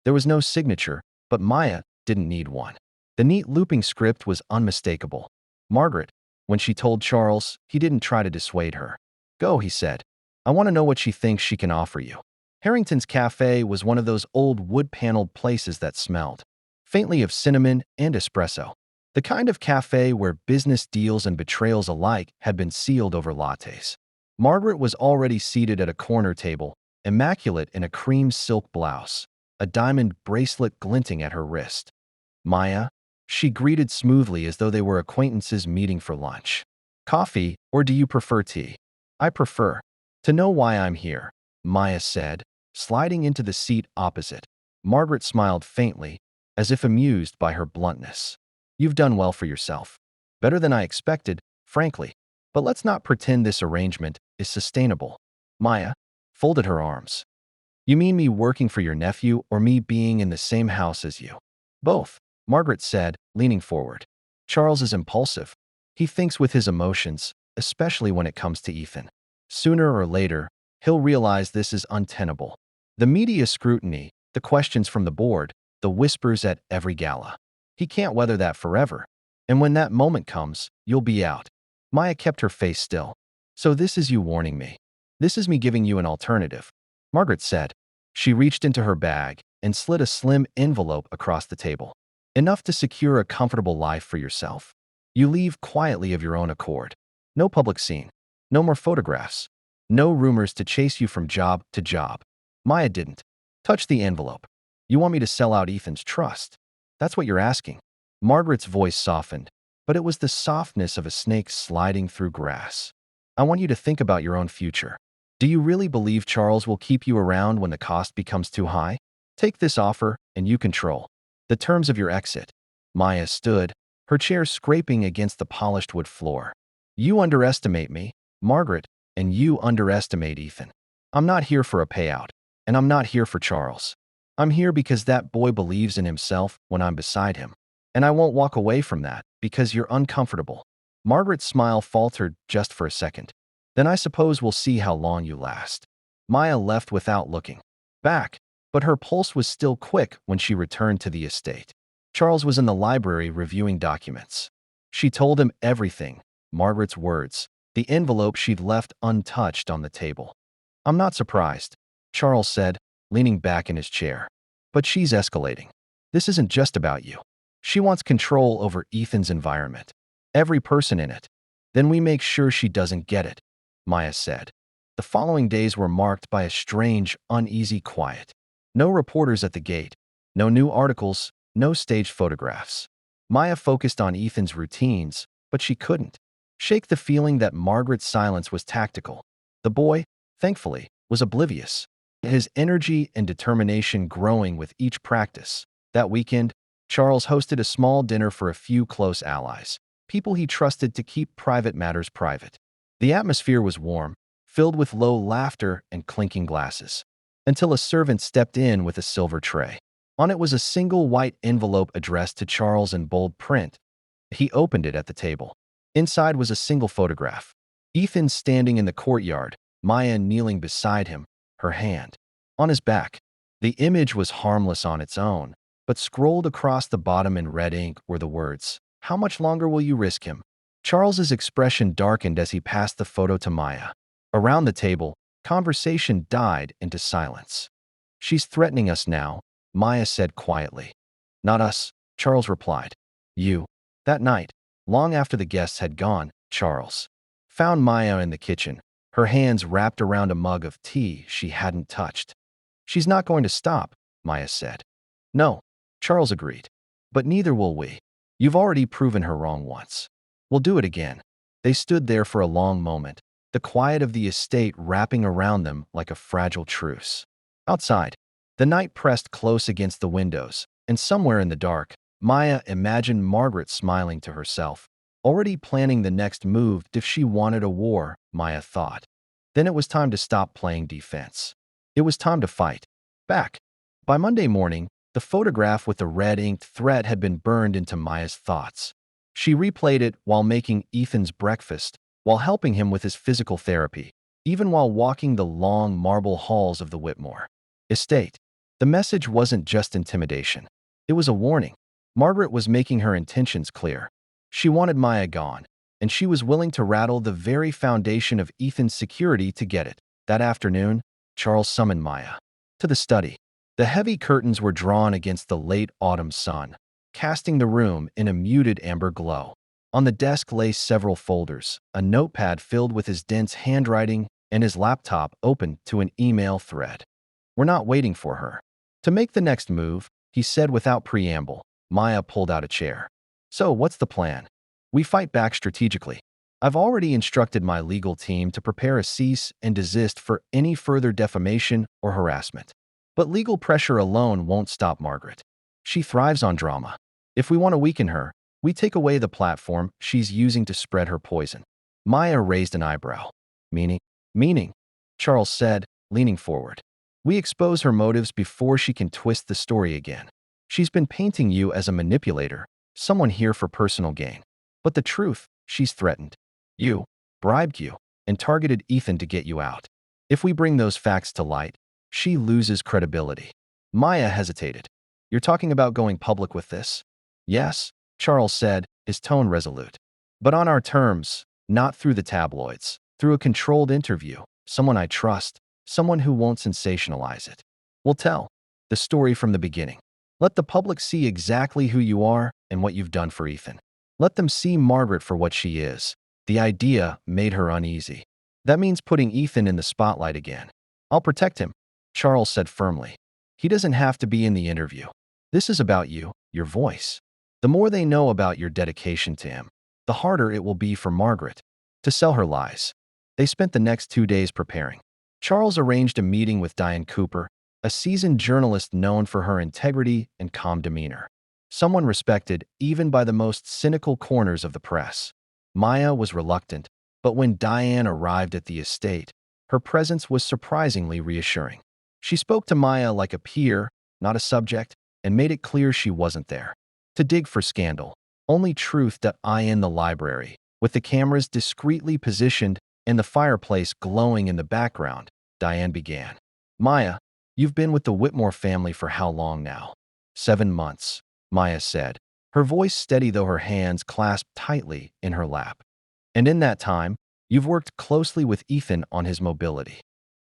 There was no signature, but Maya didn't need one. The neat looping script was unmistakable. Margaret, when she told Charles, he didn't try to dissuade her. "Go," he said. "I want to know what she thinks she can offer you." Harrington's Cafe was one of those old wood-paneled places that smelled faintly of cinnamon and espresso. The kind of cafe where business deals and betrayals alike had been sealed over lattes. Margaret was already seated at a corner table, immaculate in a cream silk blouse, a diamond bracelet glinting at her wrist. "Maya," she greeted smoothly as though they were acquaintances meeting for lunch. "Coffee, or do you prefer tea?" "I prefer to know why I'm here," Maya said, sliding into the seat opposite. Margaret smiled faintly, as if amused by her bluntness. "You've done well for yourself. Better than I expected, frankly. But let's not pretend this arrangement is sustainable." Maya folded her arms. "You mean me working for your nephew or me being in the same house as you?" "Both," Margaret said, leaning forward. "Charles is impulsive. He thinks with his emotions, especially when it comes to Ethan. Sooner or later, he'll realize this is untenable. The media scrutiny, the questions from the board, the whispers at every gala. He can't weather that forever. And when that moment comes, you'll be out." Maya kept her face still. "So this is you warning me. This is me giving you an alternative," Margaret said. She reached into her bag and slid a slim envelope across the table. "Enough to secure a comfortable life for yourself. You leave quietly of your own accord. No public scene. No more photographs. No rumors to chase you from job to job." Maya didn't touch the envelope. "You want me to sell out Ethan's trust? That's what you're asking." Margaret's voice softened, but it was the softness of a snake sliding through grass. "I want you to think about your own future. Do you really believe Charles will keep you around when the cost becomes too high? Take this offer, and you control the terms of your exit." Maya stood, her chair scraping against the polished wood floor. "You underestimate me, Margaret, and you underestimate Ethan. I'm not here for a payout, and I'm not here for Charles. I'm here because that boy believes in himself when I'm beside him. And I won't walk away from that because you're uncomfortable." Margaret's smile faltered just for a second. Then I suppose we'll see how long you last. Maya left without looking back, but her pulse was still quick when she returned to the estate. Charles was in the library reviewing documents. She told him everything, Margaret's words, the envelope she'd left untouched on the table. I'm not surprised, Charles said, leaning back in his chair. But she's escalating. This isn't just about you. She wants control over Ethan's environment. Every person in it. Then we make sure she doesn't get it, Maya said. The following days were marked by a strange, uneasy quiet. No reporters at the gate. No new articles. No staged photographs. Maya focused on Ethan's routines, but she couldn't shake the feeling that Margaret's silence was tactical. The boy, thankfully, was oblivious, his energy and determination growing with each practice. That weekend, Charles hosted a small dinner for a few close allies, people he trusted to keep private matters private. The atmosphere was warm, filled with low laughter and clinking glasses, until a servant stepped in with a silver tray. On it was a single white envelope addressed to Charles in bold print. He opened it at the table. Inside was a single photograph. Ethan standing in the courtyard, Maya kneeling beside him, her hand on his back. The image was harmless on its own, but scrolled across the bottom in red ink were the words, "How much longer will you risk him?" Charles's expression darkened as he passed the photo to Maya. Around the table, conversation died into silence. She's threatening us now, Maya said quietly. Not us, Charles replied. You. That night, long after the guests had gone, Charles found Maya in the kitchen, her hands wrapped around a mug of tea she hadn't touched. She's not going to stop, Maya said. No, Charles agreed. But neither will we. You've already proven her wrong once. We'll do it again. They stood there for a long moment, the quiet of the estate wrapping around them like a fragile truce. Outside, the night pressed close against the windows, and somewhere in the dark, Maya imagined Margaret smiling to herself, already planning the next move if she wanted a war, Maya thought. Then it was time to stop playing defense. It was time to fight back. By Monday morning, the photograph with the red-inked threat had been burned into Maya's thoughts. She replayed it while making Ethan's breakfast, while helping him with his physical therapy, even while walking the long marble halls of the Whitmore estate. The message wasn't just intimidation. It was a warning. Margaret was making her intentions clear. She wanted Maya gone, and she was willing to rattle the very foundation of Ethan's security to get it. That afternoon, Charles summoned Maya to the study. The heavy curtains were drawn against the late autumn sun, casting the room in a muted amber glow. On the desk lay several folders, a notepad filled with his dense handwriting, and his laptop open to an email thread. We're not waiting for her. To make the next move, he said without preamble. Maya pulled out a chair. So, what's the plan? We fight back strategically. I've already instructed my legal team to prepare a cease and desist for any further defamation or harassment. But legal pressure alone won't stop Margaret. She thrives on drama. If we want to weaken her, we take away the platform she's using to spread her poison. Maya raised an eyebrow. Meaning, Charles said, leaning forward. We expose her motives before she can twist the story again. She's been painting you as a manipulator, someone here for personal gain. But the truth, she's threatened you, bribed you, and targeted Ethan to get you out. If we bring those facts to light, she loses credibility. Maya hesitated. You're talking about going public with this? Yes, Charles said, his tone resolute. But on our terms, not through the tabloids, through a controlled interview, someone I trust, someone who won't sensationalize it. We'll tell the story from the beginning. Let the public see exactly who you are and what you've done for Ethan. Let them see Margaret for what she is. The idea made her uneasy. That means putting Ethan in the spotlight again. I'll protect him, Charles said firmly. He doesn't have to be in the interview. This is about you, your voice. The more they know about your dedication to him, the harder it will be for Margaret to sell her lies. They spent the next 2 days preparing. Charles arranged a meeting with Diane Cooper, a seasoned journalist known for her integrity and calm demeanor. Someone respected even by the most cynical corners of the press. Maya was reluctant, but when Diane arrived at the estate, her presence was surprisingly reassuring. She spoke to Maya like a peer, not a subject, and made it clear she wasn't there to dig for scandal, only truth. In the library, With the cameras discreetly positioned and the fireplace glowing in the background, Diane began. Maya, you've been with the Whitmore family for how long now? 7 months, Maya said, her voice steady though her hands clasped tightly in her lap. And in that time, you've worked closely with Ethan on his mobility.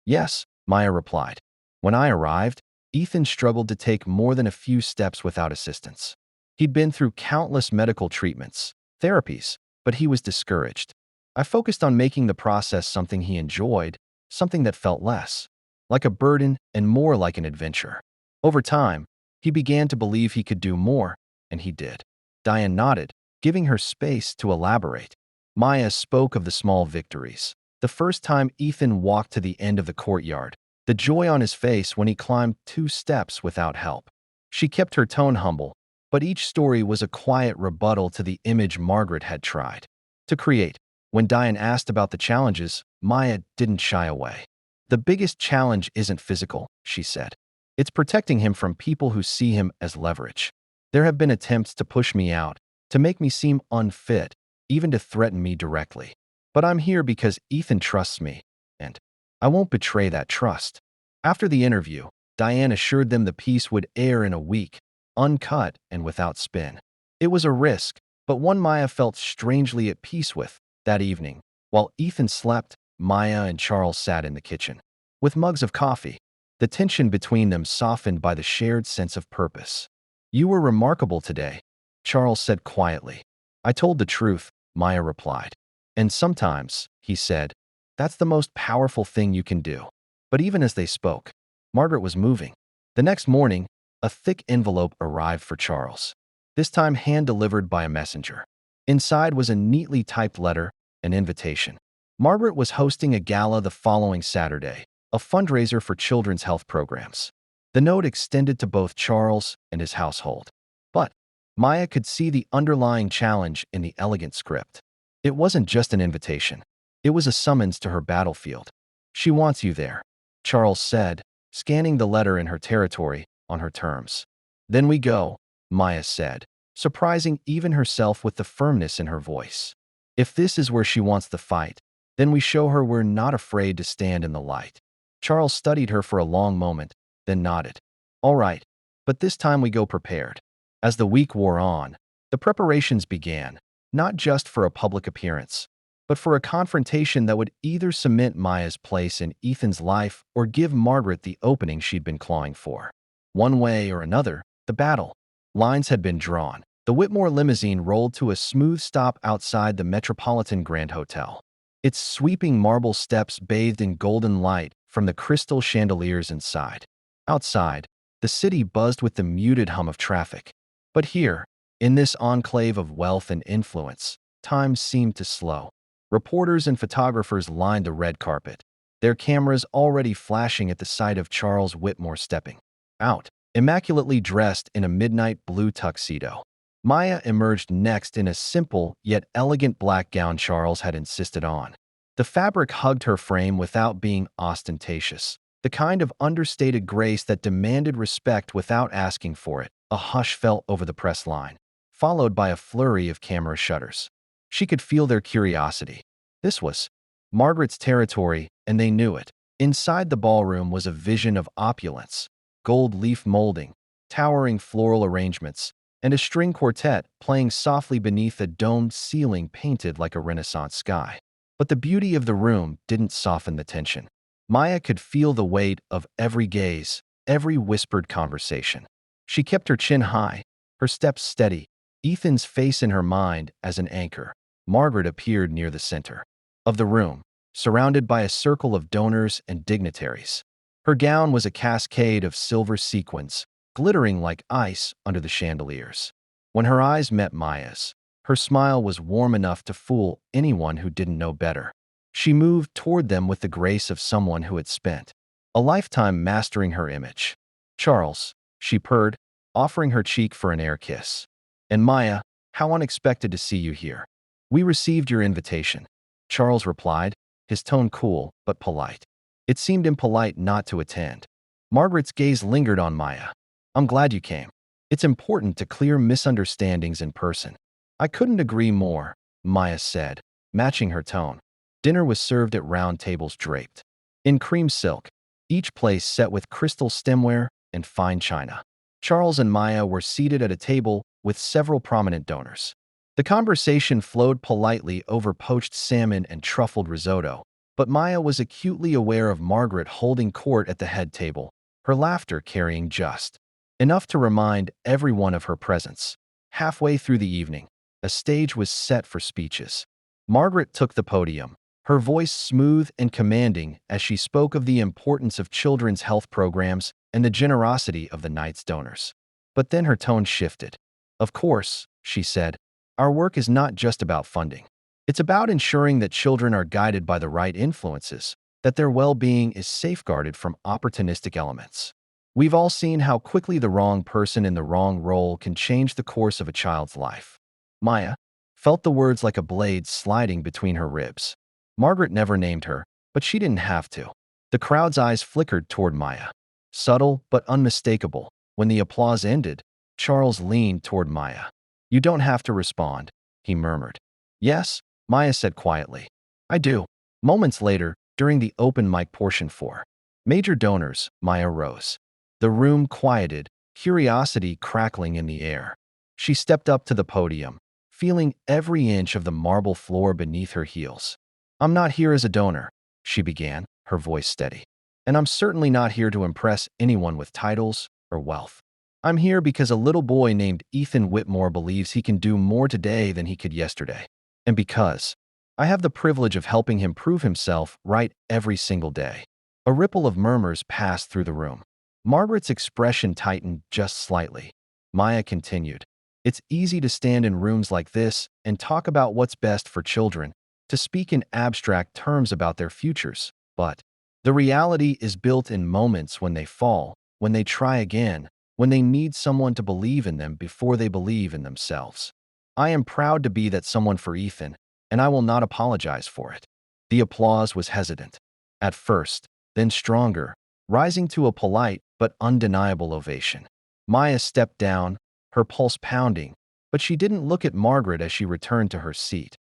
Yes, Maya replied. When I arrived, Ethan struggled to take more than a few steps without assistance. He'd been through countless medical treatments, therapies, but he was discouraged. I focused on making the process something he enjoyed, something that felt less like a burden and more like an adventure. Over time, he began to believe he could do more, and he did. Diane nodded, giving her space to elaborate. Maya spoke of the small victories. The first time Ethan walked to the end of the courtyard, the joy on his face when he climbed 2 steps without help. She kept her tone humble, but each story was a quiet rebuttal to the image Margaret had tried to create. When Diane asked about the challenges, Maya didn't shy away. The biggest challenge isn't physical, she said. It's protecting him from people who see him as leverage. There have been attempts to push me out, to make me seem unfit, even to threaten me directly. But I'm here because Ethan trusts me, and I won't betray that trust. After the interview, Diane assured them the piece would air in a week, uncut and without spin. It was a risk, but one Maya felt strangely at peace with. That evening, while Ethan slept, Maya and Charles sat in the kitchen. With mugs of coffee, the tension between them softened by the shared sense of purpose. You were remarkable today, Charles said quietly. I told the truth, Maya replied. And sometimes, he said, that's the most powerful thing you can do. But even as they spoke, Margaret was moving. The next morning, a thick envelope arrived for Charles, this time hand-delivered by a messenger. Inside was a neatly typed letter, an invitation. Margaret was hosting a gala the following Saturday, a fundraiser for children's health programs. The note extended to both Charles and his household. But Maya could see the underlying challenge in the elegant script. It wasn't just an invitation. It was a summons to her battlefield. She wants you there, Charles said, scanning the letter in her territory on her terms. Then we go, Maya said, surprising even herself with the firmness in her voice. If this is where she wants the fight, then we show her we're not afraid to stand in the light. Charles studied her for a long moment, then nodded. All right, but this time we go prepared. As the week wore on, the preparations began, not just for a public appearance, but for a confrontation that would either cement Maya's place in Ethan's life or give Margaret the opening she'd been clawing for. One way or another, the battle lines had been drawn. The Whitmore limousine rolled to a smooth stop outside the Metropolitan Grand Hotel. Its sweeping marble steps bathed in golden light from the crystal chandeliers inside. Outside, the city buzzed with the muted hum of traffic. But here, in this enclave of wealth and influence, time seemed to slow. Reporters and photographers lined the red carpet, their cameras already flashing at the sight of Charles Whitmore stepping out, immaculately dressed in a midnight blue tuxedo. Maya emerged next in a simple yet elegant black gown Charles had insisted on. The fabric hugged her frame without being ostentatious, the kind of understated grace that demanded respect without asking for it. A hush fell over the press line, followed by a flurry of camera shutters. She could feel their curiosity. This was Margaret's territory, and they knew it. Inside the ballroom was a vision of opulence, gold leaf molding, towering floral arrangements, and a string quartet playing softly beneath a domed ceiling painted like a Renaissance sky. But the beauty of the room didn't soften the tension. Maya could feel the weight of every gaze, every whispered conversation. She kept her chin high, her steps steady, Ethan's face in her mind as an anchor. Margaret appeared near the center of the room, surrounded by a circle of donors and dignitaries. Her gown was a cascade of silver sequins, glittering like ice under the chandeliers. When her eyes met Maya's, her smile was warm enough to fool anyone who didn't know better. She moved toward them with the grace of someone who had spent a lifetime mastering her image. Charles, she purred, offering her cheek for an air kiss. And Maya, how unexpected to see you here. We received your invitation, Charles replied, his tone cool but polite. It seemed impolite not to attend. Margaret's gaze lingered on Maya. I'm glad you came. It's important to clear misunderstandings in person. I couldn't agree more, Maya said, matching her tone. Dinner was served at round tables draped in cream silk, each place set with crystal stemware and fine china. Charles and Maya were seated at a table with several prominent donors. The conversation flowed politely over poached salmon and truffled risotto, but Maya was acutely aware of Margaret holding court at the head table, her laughter carrying just enough to remind everyone of her presence. Halfway through the evening, a stage was set for speeches. Margaret took the podium, her voice smooth and commanding as she spoke of the importance of children's health programs and the generosity of the night's donors. But then her tone shifted. "Of course," she said, "our work is not just about funding. It's about ensuring that children are guided by the right influences, that their well-being is safeguarded from opportunistic elements. We've all seen how quickly the wrong person in the wrong role can change the course of a child's life." Maya felt the words like a blade sliding between her ribs. Margaret never named her, but she didn't have to. The crowd's eyes flickered toward Maya. Subtle but unmistakable. When the applause ended, Charles leaned toward Maya. "You don't have to respond," he murmured. "Yes," Maya said quietly. "I do." Moments later, during the open mic portion for major donors, Maya rose. The room quieted, curiosity crackling in the air. She stepped up to the podium, feeling every inch of the marble floor beneath her heels. "I'm not here as a donor," she began, her voice steady. "And I'm certainly not here to impress anyone with titles or wealth. I'm here because a little boy named Ethan Whitmore believes he can do more today than he could yesterday. And because I have the privilege of helping him prove himself right every single day." A ripple of murmurs passed through the room. Margaret's expression tightened just slightly. Maya continued, "It's easy to stand in rooms like this and talk about what's best for children, to speak in abstract terms about their futures, but the reality is built in moments when they fall, when they try again, when they need someone to believe in them before they believe in themselves. I am proud to be that someone for Ethan, and I will not apologize for it." The applause was hesitant at first, then stronger, rising to a polite but undeniable ovation. Maya stepped down, her pulse pounding, but she didn't look at Margaret as she returned to her seat.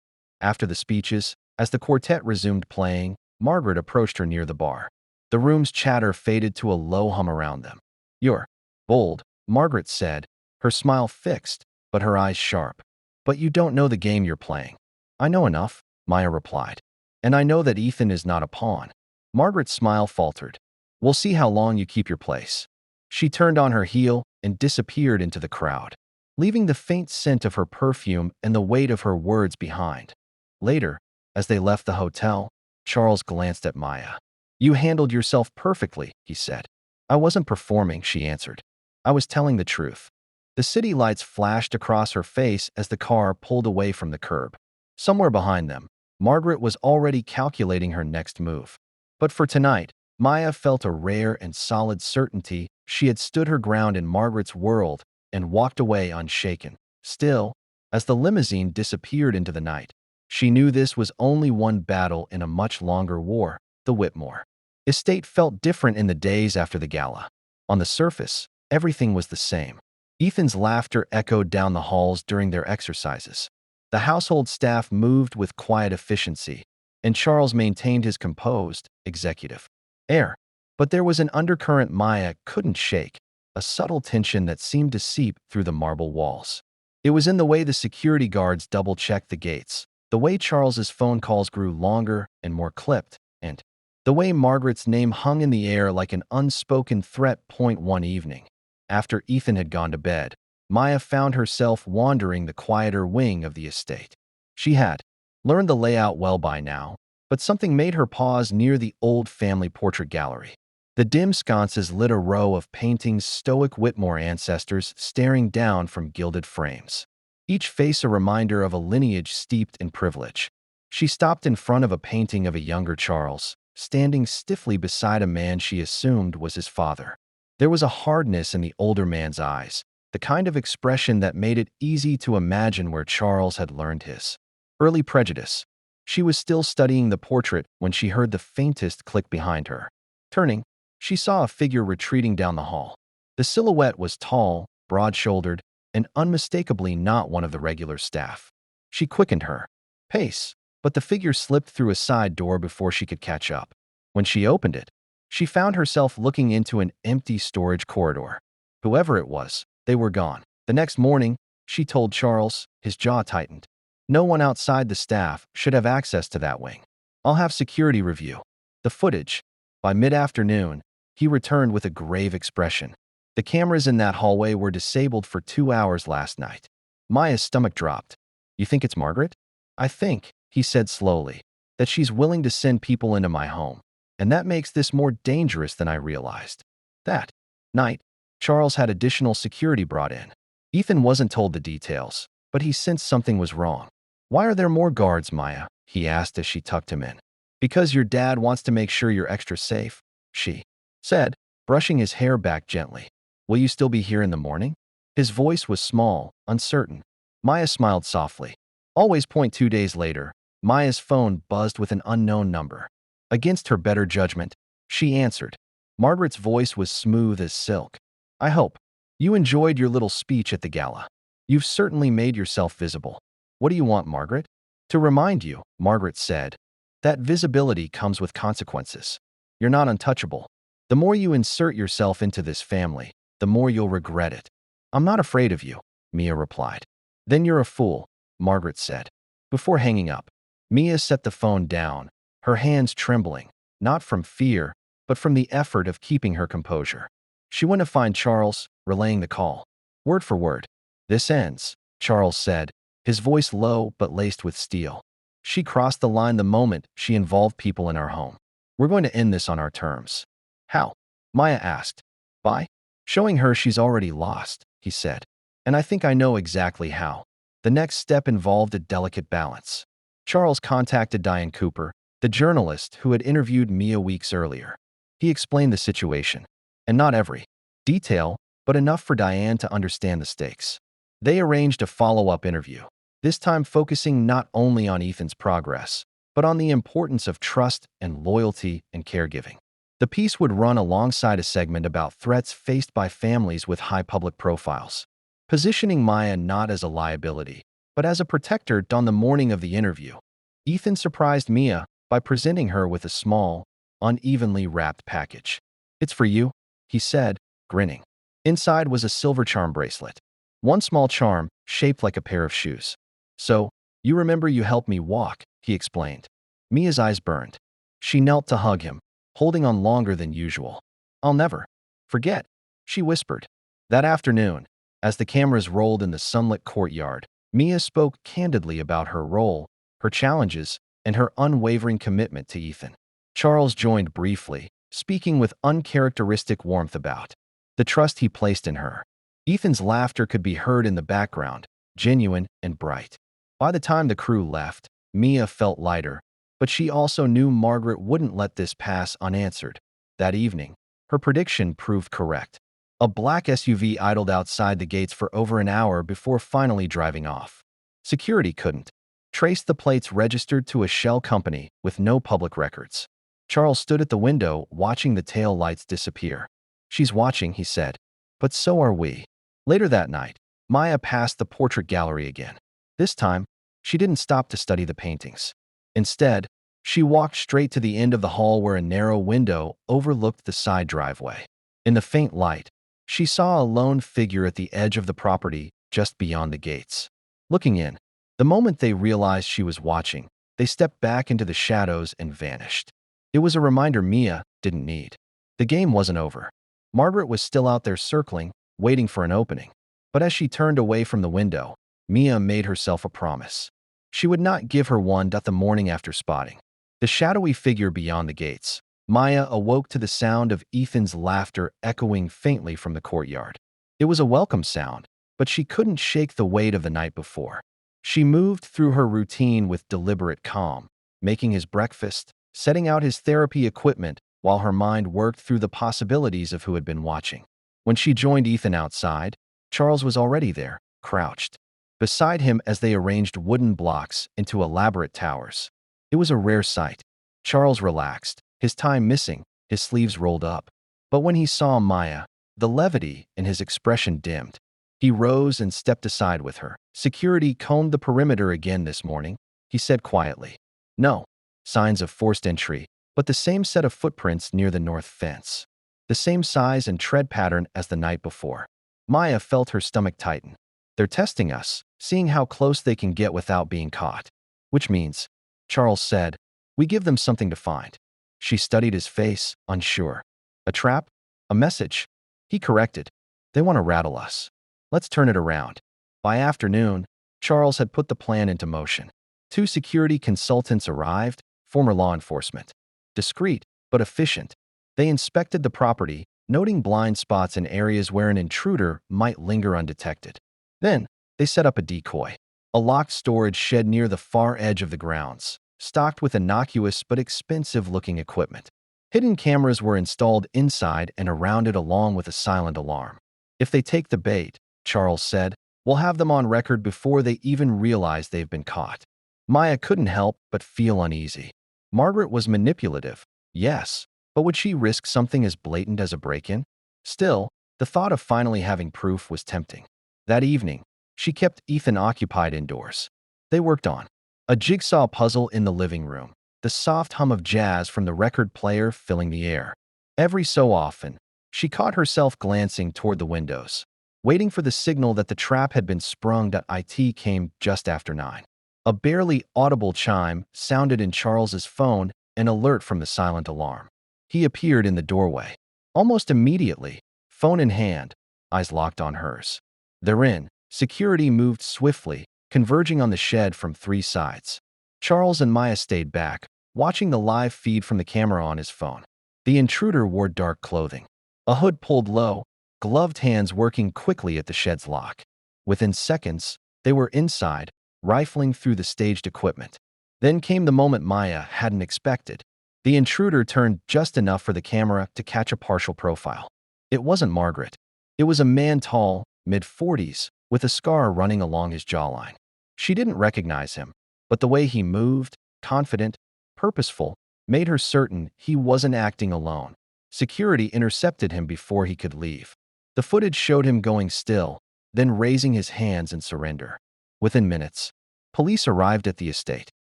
After the speeches, as the quartet resumed playing, Margaret approached her near the bar. The room's chatter faded to a low hum around them. "You're bold," Margaret said, her smile fixed, but her eyes sharp. "But you don't know the game you're playing." "I know enough," Maya replied. "And I know that Ethan is not a pawn." Margaret's smile faltered. "We'll see how long you keep your place." She turned on her heel and disappeared into the crowd, leaving the faint scent of her perfume and the weight of her words behind. Later, as they left the hotel, Charles glanced at Maya. "You handled yourself perfectly," he said. "I wasn't performing," she answered. "I was telling the truth." The city lights flashed across her face as the car pulled away from the curb. Somewhere behind them, Margaret was already calculating her next move. But for tonight, Maya felt a rare and solid certainty she had stood her ground in Margaret's world and walked away unshaken. Still, as the limousine disappeared into the night, she knew this was only one battle in a much longer war. The Whitmore estate felt different in the days after the gala. On the surface, everything was the same. Ethan's laughter echoed down the halls during their exercises. The household staff moved with quiet efficiency, and Charles maintained his composed, executive air. But there was an undercurrent Maya couldn't shake, a subtle tension that seemed to seep through the marble walls. It was in the way the security guards double-checked the gates, the way Charles's phone calls grew longer and more clipped, and the way Margaret's name hung in the air like an unspoken threat. One evening, after Ethan had gone to bed, Maya found herself wandering the quieter wing of the estate. She had learned the layout well by now, but something made her pause near the old family portrait gallery. The dim sconces lit a row of paintings, stoic Whitmore ancestors staring down from gilded frames, each face a reminder of a lineage steeped in privilege. She stopped in front of a painting of a younger Charles, standing stiffly beside a man she assumed was his father. There was a hardness in the older man's eyes, the kind of expression that made it easy to imagine where Charles had learned his early prejudice. She was still studying the portrait when she heard the faintest click behind her. Turning, she saw a figure retreating down the hall. The silhouette was tall, broad-shouldered, and unmistakably not one of the regular staff. She quickened her pace, but the figure slipped through a side door before she could catch up. When she opened it, she found herself looking into an empty storage corridor. Whoever it was, they were gone. The next morning, she told Charles, his jaw tightened. No one outside the staff should have access to that wing. I'll have security review the footage. By mid-afternoon, he returned with a grave expression. The cameras in that hallway were disabled for 2 hours last night. Maya's stomach dropped. You think it's Margaret? I think, he said slowly, that she's willing to send people into my home. And that makes this more dangerous than I realized. That night, Charles had additional security brought in. Ethan wasn't told the details, but he sensed something was wrong. Why are there more guards, Maya? He asked as she tucked him in. Because your dad wants to make sure you're extra safe, she said, brushing his hair back gently. Will you still be here in the morning? His voice was small, uncertain. Maya smiled softly. Always. 2 days later, Maya's phone buzzed with an unknown number. Against her better judgment, she answered. Margaret's voice was smooth as silk. I hope you enjoyed your little speech at the gala. You've certainly made yourself visible. What do you want, Margaret? To remind you, Margaret said, that visibility comes with consequences. You're not untouchable. The more you insert yourself into this family, the more you'll regret it. I'm not afraid of you, Mia replied. Then you're a fool, Margaret said. Before hanging up, Mia set the phone down, her hands trembling, not from fear, but from the effort of keeping her composure. She went to find Charles, relaying the call. Word for word. This ends, Charles said, his voice low but laced with steel. She crossed the line the moment she involved people in our home. We're going to end this on our terms. How? Maya asked. By showing her she's already lost, he said. And I think I know exactly how. The next step involved a delicate balance. Charles contacted Diane Cooper, the journalist who had interviewed Mia weeks earlier. He explained the situation. And not every detail, but enough for Diane to understand the stakes. They arranged a follow-up interview, this time focusing not only on Ethan's progress, but on the importance of trust and loyalty and caregiving. The piece would run alongside a segment about threats faced by families with high public profiles, positioning Maya not as a liability, but as a protector. On the morning of the interview, Ethan surprised Mia by presenting her with a small, unevenly wrapped package. It's for you, he said, grinning. Inside was a silver charm bracelet. One small charm, shaped like a pair of shoes. So, you remember you helped me walk, he explained. Mia's eyes burned. She knelt to hug him, holding on longer than usual. I'll never forget, she whispered. That afternoon, as the cameras rolled in the sunlit courtyard, Mia spoke candidly about her role, her challenges, and her unwavering commitment to Ethan. Charles joined briefly, speaking with uncharacteristic warmth about the trust he placed in her. Ethan's laughter could be heard in the background, genuine and bright. By the time the crew left, Mia felt lighter, but she also knew Margaret wouldn't let this pass unanswered. That evening, her prediction proved correct. A black SUV idled outside the gates for over an hour before finally driving off. Security couldn't trace the plates registered to a shell company with no public records. Charles stood at the window, watching the tail lights disappear. She's watching, he said. But so are we. Later that night, Maya passed the portrait gallery again. This time, she didn't stop to study the paintings. Instead, she walked straight to the end of the hall where a narrow window overlooked the side driveway. In the faint light, she saw a lone figure at the edge of the property just beyond the gates. Looking in, the moment they realized she was watching, they stepped back into the shadows and vanished. It was a reminder Mia didn't need. The game wasn't over. Margaret was still out there circling, waiting for an opening. But as she turned away from the window, Mia made herself a promise. She would not give her one. The morning after spotting the shadowy figure beyond the gates, Maya awoke to the sound of Ethan's laughter echoing faintly from the courtyard. It was a welcome sound, but she couldn't shake the weight of the night before. She moved through her routine with deliberate calm, making his breakfast, setting out his therapy equipment, while her mind worked through the possibilities of who had been watching. When she joined Ethan outside, Charles was already there, crouched beside him as they arranged wooden blocks into elaborate towers. It was a rare sight. Charles relaxed, his time missing, his sleeves rolled up. But when he saw Maya, the levity in his expression dimmed. He rose and stepped aside with her. Security combed the perimeter again this morning, he said quietly. No signs of forced entry, but the same set of footprints near the north fence. The same size and tread pattern as the night before. Maya felt her stomach tighten. They're testing us, seeing how close they can get without being caught. Which means, Charles said, we give them something to find. She studied his face, unsure. A trap? A message? He corrected. They want to rattle us. Let's turn it around. By afternoon, Charles had put the plan into motion. 2 security consultants arrived, former law enforcement. Discreet, but efficient. They inspected the property, noting blind spots in areas where an intruder might linger undetected. Then, they set up a decoy. A locked storage shed near the far edge of the grounds, stocked with innocuous but expensive-looking equipment. Hidden cameras were installed inside and around it along with a silent alarm. If they take the bait, Charles said, we'll have them on record before they even realize they've been caught. Maya couldn't help but feel uneasy. Margaret was manipulative, yes, but would she risk something as blatant as a break-in? Still, the thought of finally having proof was tempting. That evening, she kept Ethan occupied indoors. They worked on a jigsaw puzzle in the living room, the soft hum of jazz from the record player filling the air. Every so often, she caught herself glancing toward the windows, waiting for the signal that the trap had been sprung. It came just after 9. A barely audible chime sounded in Charles's phone, an alert from the silent alarm. He appeared in the doorway. Almost immediately, phone in hand, eyes locked on hers. They're in. Security moved swiftly, converging on the shed from 3 sides. Charles and Maya stayed back, watching the live feed from the camera on his phone. The intruder wore dark clothing. A hood pulled low, gloved hands working quickly at the shed's lock. Within seconds, they were inside, rifling through the staged equipment. Then came the moment Maya hadn't expected. The intruder turned just enough for the camera to catch a partial profile. It wasn't Margaret. It was a man tall, mid-40s, with a scar running along his jawline. She didn't recognize him, but the way he moved, confident, purposeful, made her certain he wasn't acting alone. Security intercepted him before he could leave. The footage showed him going still, then raising his hands in surrender. Within minutes, police arrived at the estate.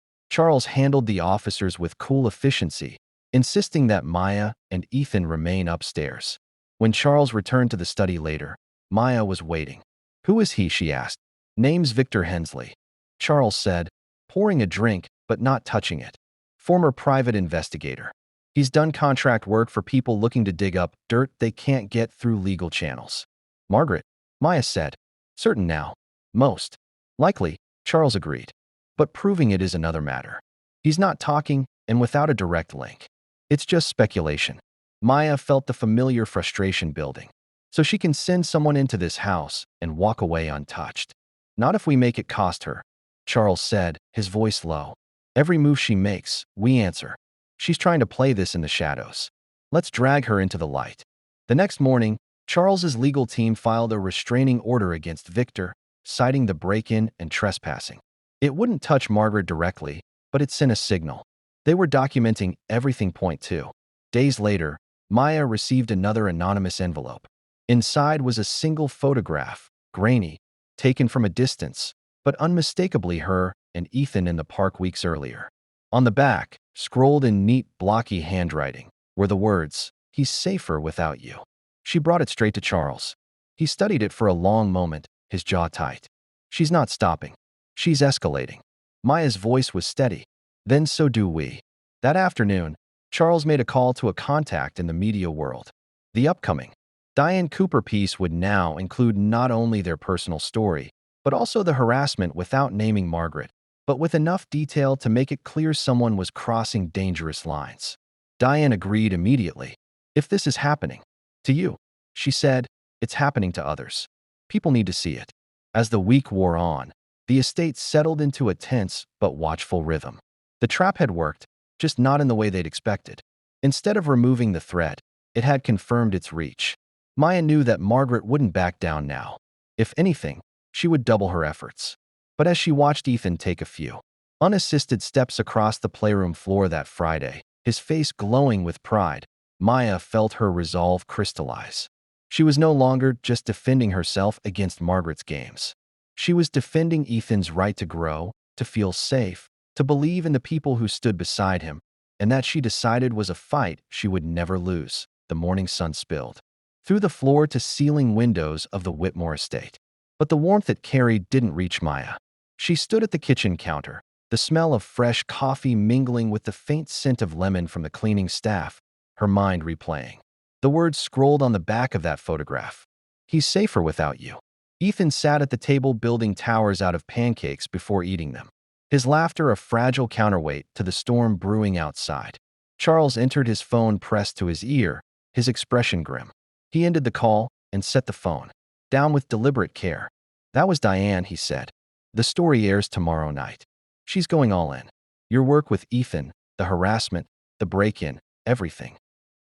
Charles handled the officers with cool efficiency, insisting that Maya and Ethan remain upstairs. When Charles returned to the study later, Maya was waiting. Who is he? She asked. Name's Victor Hensley. Charles said, pouring a drink but not touching it. Former private investigator. He's done contract work for people looking to dig up dirt they can't get through legal channels. Margaret, Maya said. Certain now. Most. Likely, Charles agreed. But proving it is another matter. He's not talking, and without a direct link. It's just speculation. Maya felt the familiar frustration building. So she can send someone into this house and walk away untouched. Not if we make it cost her, Charles said, his voice low. Every move she makes, we answer. She's trying to play this in the shadows. Let's drag her into the light. The next morning, Charles's legal team filed a restraining order against Victor, citing the break-in and trespassing. It wouldn't touch Margaret directly, but it sent a signal. They were documenting everything. Point 2. Days later, Maya received another anonymous envelope. Inside was a single photograph, grainy, taken from a distance, but unmistakably her and Ethan in the park weeks earlier. On the back, scrolled in neat, blocky handwriting, were the words, "He's safer without you." She brought it straight to Charles. He studied it for a long moment, his jaw tight. She's not stopping. She's escalating. Maya's voice was steady. Then so do we. That afternoon, Charles made a call to a contact in the media world. The upcoming Diane Cooper piece would now include not only their personal story, but also the harassment without naming Margaret, but with enough detail to make it clear someone was crossing dangerous lines. Diane agreed immediately. If this is happening to you, she said, it's happening to others. People need to see it. As the week wore on, the estate settled into a tense but watchful rhythm. The trap had worked, just not in the way they'd expected. Instead of removing the threat, it had confirmed its reach. Maya knew that Margaret wouldn't back down now. If anything, she would double her efforts. But as she watched Ethan take a few unassisted steps across the playroom floor that Friday, his face glowing with pride, Maya felt her resolve crystallize. She was no longer just defending herself against Margaret's games. She was defending Ethan's right to grow, to feel safe, to believe in the people who stood beside him, and that she decided was a fight she would never lose. The morning sun spilled through the floor-to-ceiling windows of the Whitmore estate. But the warmth it carried didn't reach Maya. She stood at the kitchen counter, the smell of fresh coffee mingling with the faint scent of lemon from the cleaning staff, her mind replaying the words scrolled on the back of that photograph. "He's safer without you." Ethan sat at the table building towers out of pancakes before eating them, his laughter a fragile counterweight to the storm brewing outside. Charles entered, his phone pressed to his ear, his expression grim. He ended the call and set the phone down with deliberate care. "That was Diane," he said. "The story airs tomorrow night. She's going all in. Your work with Ethan, the harassment, the break-in, everything."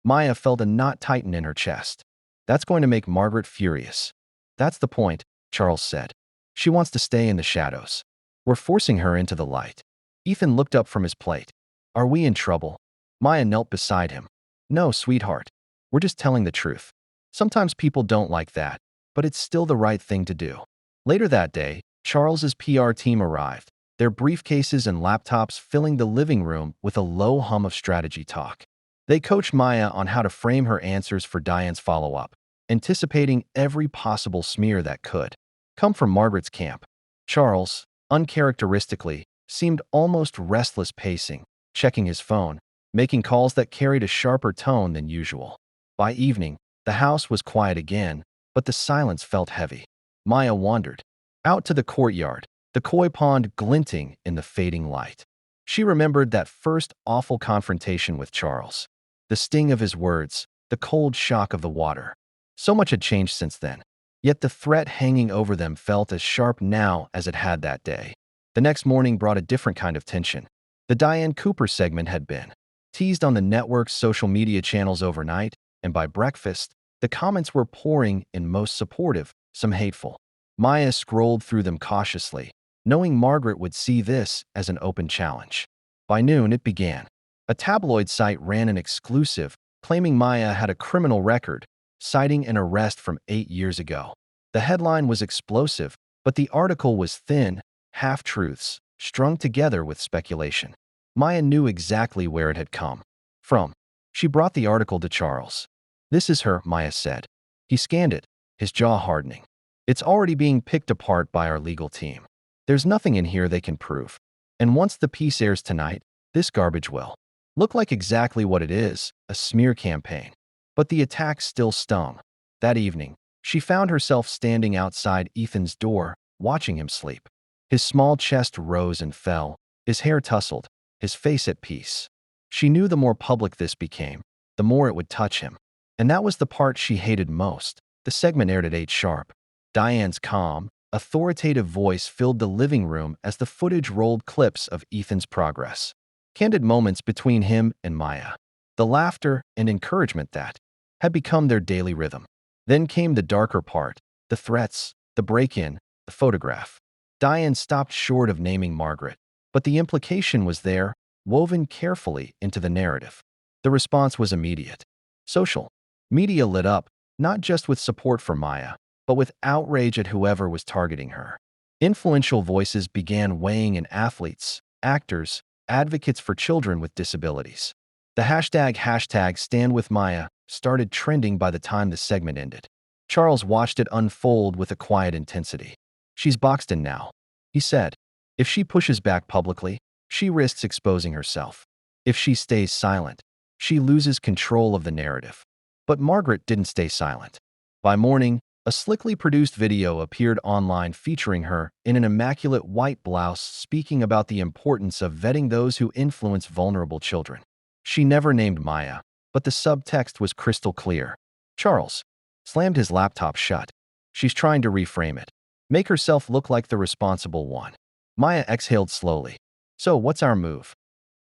Maya felt a knot tighten in her chest. "That's going to make Margaret furious." "That's the point," Charles said. "She wants to stay in the shadows. We're forcing her into the light." Ethan looked up from his plate. "Are we in trouble?" Maya knelt beside him. "No, sweetheart. We're just telling the truth. Sometimes people don't like that, but it's still the right thing to do." Later that day, Charles's PR team arrived, their briefcases and laptops filling the living room with a low hum of strategy talk. They coached Maya on how to frame her answers for Diane's follow-up, anticipating every possible smear that could come from Margaret's camp. Charles, uncharacteristically, seemed almost restless, pacing, checking his phone, making calls that carried a sharper tone than usual. By evening, the house was quiet again, but the silence felt heavy. Maya wandered out to the courtyard, the koi pond glinting in the fading light. She remembered that first awful confrontation with Charles. The sting of his words, the cold shock of the water. So much had changed since then, yet the threat hanging over them felt as sharp now as it had that day. The next morning brought a different kind of tension. The Diane Cooper segment had been teased on the network's social media channels overnight, and by breakfast, the comments were pouring in, most supportive, some hateful. Maya scrolled through them cautiously, knowing Margaret would see this as an open challenge. By noon, it began. A tabloid site ran an exclusive, claiming Maya had a criminal record, citing an arrest from 8 years ago. The headline was explosive, but the article was thin, half-truths, strung together with speculation. Maya knew exactly where it had come from. She brought the article to Charles. "This is her," Maya said. He scanned it, his jaw hardening. "It's already being picked apart by our legal team. There's nothing in here they can prove. And once the piece airs tonight, this garbage will look like exactly what it is, a smear campaign." But the attack still stung. That evening, she found herself standing outside Ethan's door, watching him sleep. His small chest rose and fell, his hair tousled, his face at peace. She knew the more public this became, the more it would touch him. And that was the part she hated most. The segment aired at 8 sharp. Diane's calm, authoritative voice filled the living room as the footage rolled clips of Ethan's progress. Candid moments between him and Maya. The laughter and encouragement that had become their daily rhythm. Then came the darker part, the threats, the break-in, the photograph. Diane stopped short of naming Margaret, but the implication was there, woven carefully into the narrative. The response was immediate. Social media lit up, not just with support for Maya, but with outrage at whoever was targeting her. Influential voices began weighing in: athletes, actors, advocates for children with disabilities. The hashtag #StandWithMaya started trending by the time the segment ended. Charles watched it unfold with a quiet intensity. "She's boxed in now," he said. "If she pushes back publicly, she risks exposing herself. If she stays silent, she loses control of the narrative." But Margaret didn't stay silent. By morning, a slickly produced video appeared online featuring her in an immaculate white blouse, speaking about the importance of vetting those who influence vulnerable children. She never named Maya, but the subtext was crystal clear. Charles slammed his laptop shut. "She's trying to reframe it, make herself look like the responsible one." Maya exhaled slowly. "So what's our move?"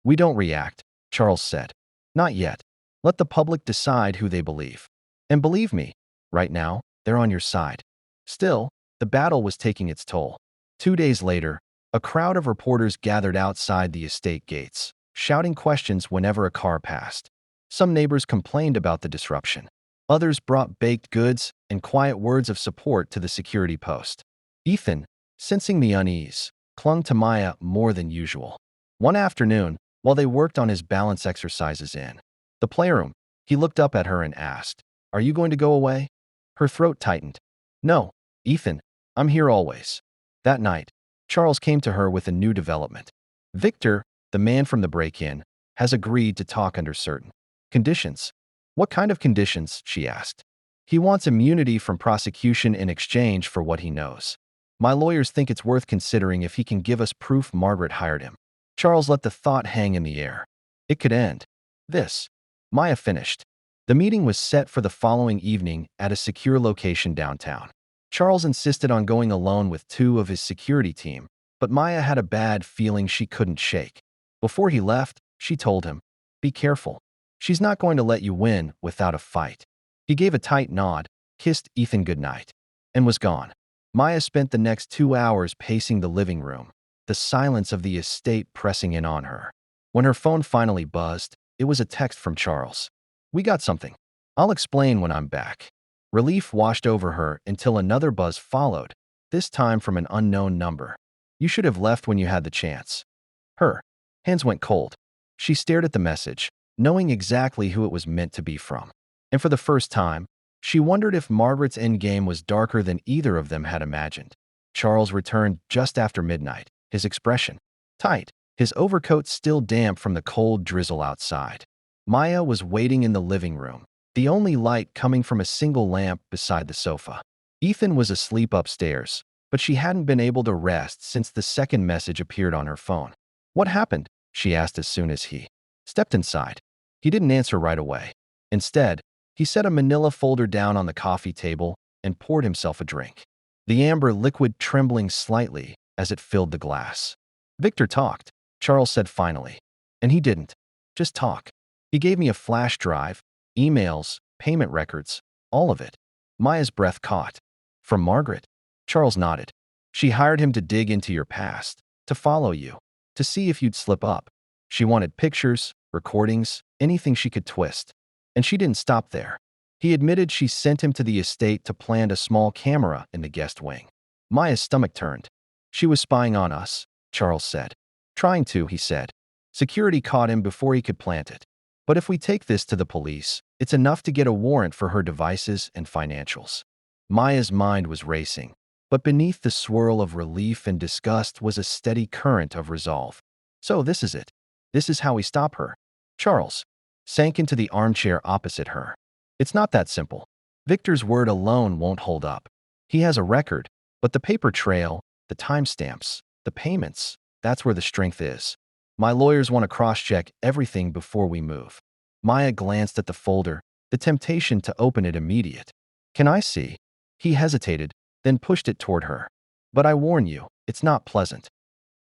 "We don't react," Charles said. "Not yet. Let the public decide who they believe. And believe me, right now, they're on your side." Still, the battle was taking its toll. 2 days later, a crowd of reporters gathered outside the estate gates, shouting questions whenever a car passed. Some neighbors complained about the disruption. Others brought baked goods and quiet words of support to the security post. Ethan, sensing the unease, clung to Maya more than usual. One afternoon, while they worked on his balance exercises in the playroom, he looked up at her and asked, "Are you going to go away?" Her throat tightened. "No, Ethan, I'm here always." That night, Charles came to her with a new development. Victor, the man from the break-in, has agreed to talk under certain conditions. "What kind of conditions?" she asked. "He wants immunity from prosecution in exchange for what he knows. My lawyers think it's worth considering if he can give us proof Margaret hired him." Charles let the thought hang in the air. It could end this. Maya finished. The meeting was set for the following evening at a secure location downtown. Charles insisted on going alone with two of his security team, but Maya had a bad feeling she couldn't shake. Before he left, she told him, "Be careful. She's not going to let you win without a fight." He gave a tight nod, kissed Ethan goodnight, and was gone. Maya spent the next 2 hours pacing the living room, the silence of the estate pressing in on her. When her phone finally buzzed, it was a text from Charles. "We got something. I'll explain when I'm back." Relief washed over her until another buzz followed, this time from an unknown number. "You should have left when you had the chance." Her hands went cold. She stared at the message, knowing exactly who it was meant to be from. And for the first time, she wondered if Margaret's endgame was darker than either of them had imagined. Charles returned just after midnight, his expression tight, his overcoat still damp from the cold drizzle outside. Maya was waiting in the living room, the only light coming from a single lamp beside the sofa. Ethan was asleep upstairs, but she hadn't been able to rest since the second message appeared on her phone. "What happened?" she asked as soon as he stepped inside. He didn't answer right away. Instead, he set a manila folder down on the coffee table and poured himself a drink, the amber liquid trembling slightly as it filled the glass. "Victor talked," Charles said finally. "And he didn't just talk. He gave me a flash drive, emails, payment records, all of it." Maya's breath caught. "From Margaret?" Charles nodded. "She hired him to dig into your past, to follow you, to see if you'd slip up. She wanted pictures, recordings, anything she could twist. And she didn't stop there. He admitted she sent him to the estate to plant a small camera in the guest wing." Maya's stomach turned. "She was spying on us," Charles said. "Trying to," he said. "Security caught him before he could plant it. But if we take this to the police, it's enough to get a warrant for her devices and financials." Maya's mind was racing, but beneath the swirl of relief and disgust was a steady current of resolve. "So this is it. This is how we stop her." Charles sank into the armchair opposite her. "It's not that simple. Victor's word alone won't hold up. He has a record, but the paper trail, the timestamps, the payments, that's where the strength is. My lawyers want to cross-check everything before we move." Maya glanced at the folder, the temptation to open it immediate. "Can I see?" He hesitated, then pushed it toward her. "But I warn you, it's not pleasant."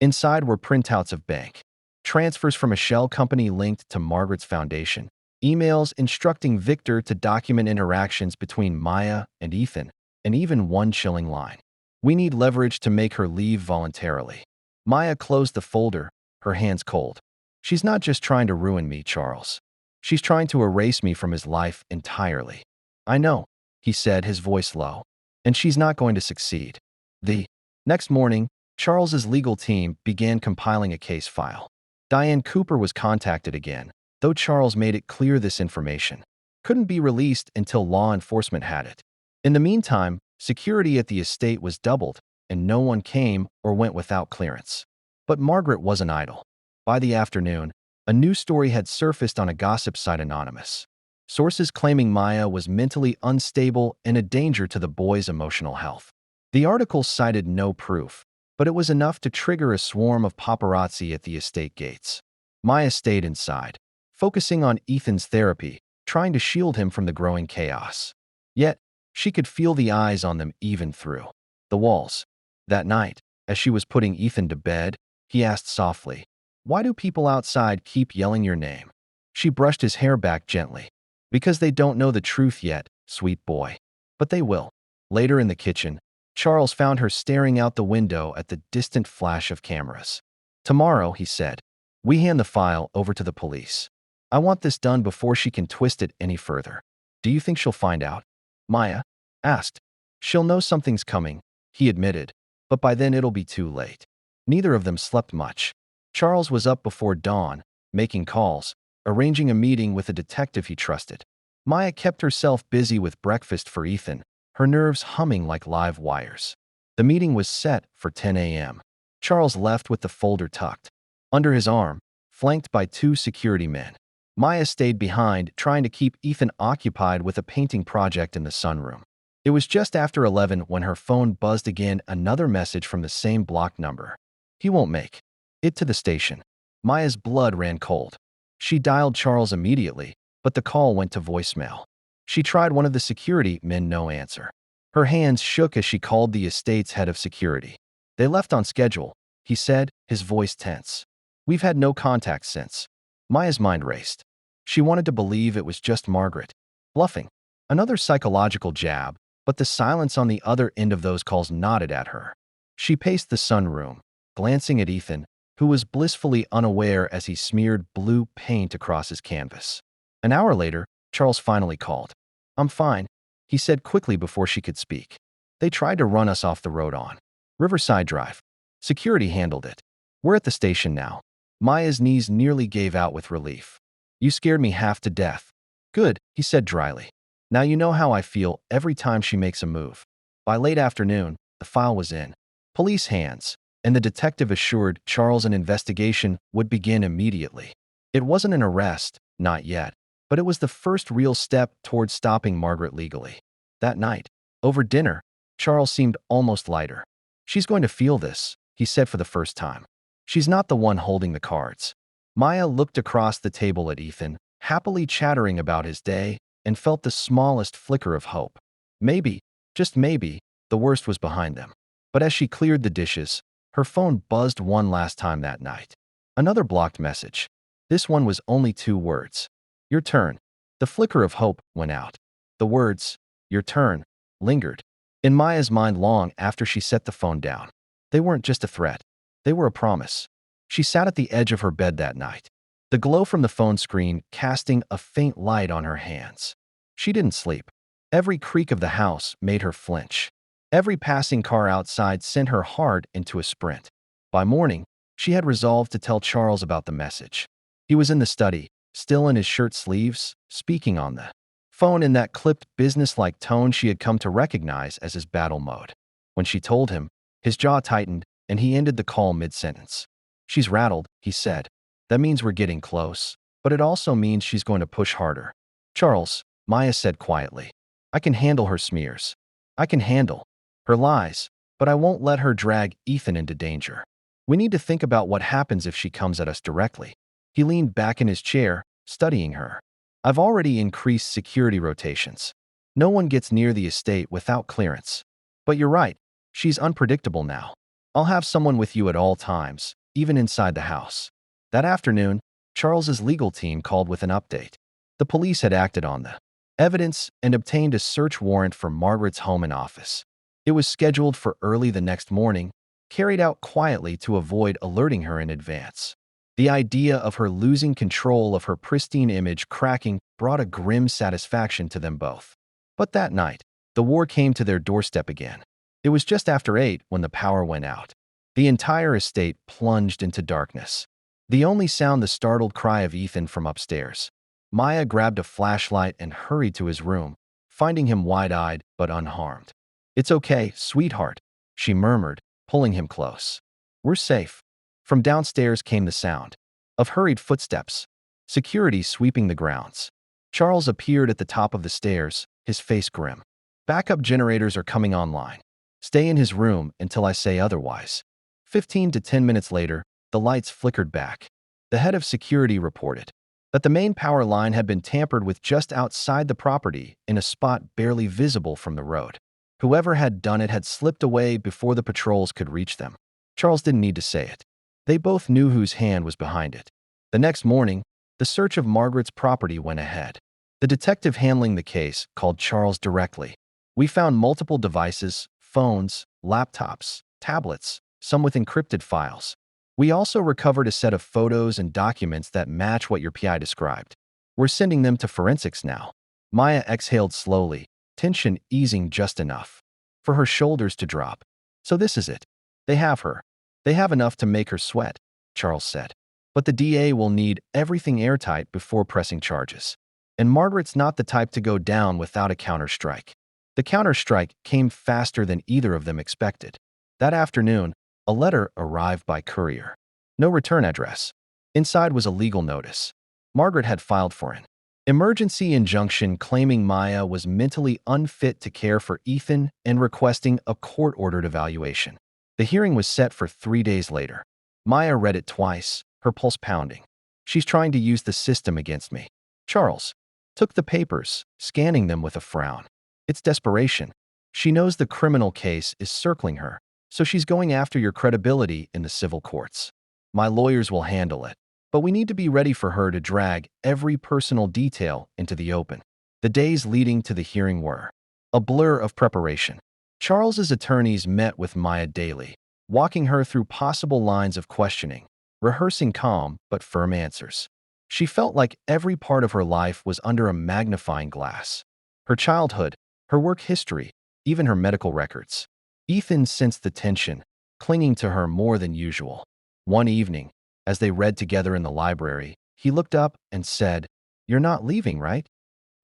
Inside were printouts of bank transfers from a shell company linked to Margaret's foundation, emails instructing Victor to document interactions between Maya and Ethan, and even one chilling line: "We need leverage to make her leave voluntarily." Maya closed the folder, her hands cold. "She's not just trying to ruin me, Charles. She's trying to erase me from his life entirely." "I know," he said, his voice low. "And she's not going to succeed." The next morning, Charles's legal team began compiling a case file. Diane Cooper was contacted again, though Charles made it clear this information couldn't be released until law enforcement had it. In the meantime, security at the estate was doubled, and no one came or went without clearance. But Margaret wasn't idle. By the afternoon, a new story had surfaced on a gossip site anonymous. Sources claiming Maya was mentally unstable and a danger to the boy's emotional health. The article cited no proof, but it was enough to trigger a swarm of paparazzi at the estate gates. Maya stayed inside, focusing on Ethan's therapy, trying to shield him from the growing chaos. Yet, she could feel the eyes on them even through the walls. That night, as she was putting Ethan to bed, he asked softly, "Why do people outside keep yelling your name?" She brushed his hair back gently. "Because they don't know the truth yet, sweet boy. But they will." Later in the kitchen, Charles found her staring out the window at the distant flash of cameras. "Tomorrow," he said, "we hand the file over to the police. I want this done before she can twist it any further." "Do you think she'll find out?" Maya asked. "She'll know something's coming," he admitted, "but by then it'll be too late." Neither of them slept much. Charles was up before dawn, making calls, arranging a meeting with a detective he trusted. Maya kept herself busy with breakfast for Ethan, her nerves humming like live wires. The meeting was set for 10 a.m. Charles left with the folder tucked under his arm, flanked by two security men. Maya stayed behind, trying to keep Ethan occupied with a painting project in the sunroom. It was just after 11 when her phone buzzed again, another message from the same blocked number. He won't make it to the station. Maya's blood ran cold. She dialed Charles immediately, but the call went to voicemail. She tried one of the security men, no answer. Her hands shook as she called the estate's head of security. They left on schedule, he said, his voice tense. We've had no contact since. Maya's mind raced. She wanted to believe it was just Margaret bluffing. Another psychological jab, but the silence on the other end of those calls nodded at her. She paced the sunroom, glancing at Ethan, who was blissfully unaware as he smeared blue paint across his canvas. An hour later, Charles finally called. I'm fine, he said quickly before she could speak. They tried to run us off the road on Riverside Drive. Security handled it. We're at the station now. Maya's knees nearly gave out with relief. You scared me half to death. Good, he said dryly. Now you know how I feel every time she makes a move. By late afternoon, the file was in police hands, and the detective assured Charles an investigation would begin immediately. It wasn't an arrest, not yet, but it was the first real step toward stopping Margaret legally. That night, over dinner, Charles seemed almost lighter. She's going to feel this, he said for the first time. She's not the one holding the cards. Maya looked across the table at Ethan, happily chattering about his day, and felt the smallest flicker of hope. Maybe, just maybe, the worst was behind them. But as she cleared the dishes, her phone buzzed one last time that night. Another blocked message. This one was only 2 words. Your turn. The flicker of hope went out. The words, your turn, lingered in Maya's mind long after she set the phone down. They weren't just a threat. They were a promise. She sat at the edge of her bed that night, the glow from the phone screen casting a faint light on her hands. She didn't sleep. Every creak of the house made her flinch. Every passing car outside sent her hard into a sprint. By morning, she had resolved to tell Charles about the message. He was in the study, still in his shirt sleeves, speaking on the phone in that clipped, businesslike tone she had come to recognize as his battle mode. When she told him, his jaw tightened, and he ended the call mid-sentence. She's rattled, he said. That means we're getting close, but it also means she's going to push harder. Charles, Maya said quietly, I can handle her smears. I can handle her lies, but I won't let her drag Ethan into danger. We need to think about what happens if she comes at us directly. He leaned back in his chair, studying her. I've already increased security rotations. No one gets near the estate without clearance. But you're right, she's unpredictable now. I'll have someone with you at all times, even inside the house. That afternoon, Charles's legal team called with an update. The police had acted on the evidence and obtained a search warrant for Margaret's home and office. It was scheduled for early the next morning, carried out quietly to avoid alerting her in advance. The idea of her losing control of her pristine image cracking brought a grim satisfaction to them both. But that night, the war came to their doorstep again. It was just after 8 when the power went out. The entire estate plunged into darkness. The only sound the startled cry of Ethan from upstairs. Maya grabbed a flashlight and hurried to his room, finding him wide-eyed but unharmed. It's okay, sweetheart, she murmured, pulling him close. We're safe. From downstairs came the sound of hurried footsteps, security sweeping the grounds. Charles appeared at the top of the stairs, his face grim. Backup generators are coming online. Stay in his room until I say otherwise. 15 to 10 minutes later, the lights flickered back. The head of security reported that the main power line had been tampered with just outside the property in a spot barely visible from the road. Whoever had done it had slipped away before the patrols could reach them. Charles didn't need to say it. They both knew whose hand was behind it. The next morning, the search of Margaret's property went ahead. The detective handling the case called Charles directly. We found multiple devices, phones, laptops, tablets, some with encrypted files. We also recovered a set of photos and documents that match what your PI described. We're sending them to forensics now. Maya exhaled slowly, tension easing just enough for her shoulders to drop. So this is it. They have her. They have enough to make her sweat. Charles said. But the DA will need everything airtight before pressing charges. And Margaret's not the type to go down without a counterstrike. The counterstrike came faster than either of them expected. That afternoon, a letter arrived by courier. No return address. Inside was a legal notice. Margaret had filed for an emergency injunction claiming Maya was mentally unfit to care for Ethan and requesting a court-ordered evaluation. The hearing was set for 3 days later. Maya read it twice, her pulse pounding. She's trying to use the system against me. Charles took the papers, scanning them with a frown. It's desperation. She knows the criminal case is circling her, so she's going after your credibility in the civil courts. My lawyers will handle it, but we need to be ready for her to drag every personal detail into the open. The days leading to the hearing were a blur of preparation. Charles's attorneys met with Maya daily, walking her through possible lines of questioning, rehearsing calm but firm answers. She felt like every part of her life was under a magnifying glass. Her childhood, her work history, even her medical records. Ethan sensed the tension, clinging to her more than usual. One evening, as they read together in the library, he looked up and said, "You're not leaving, right?"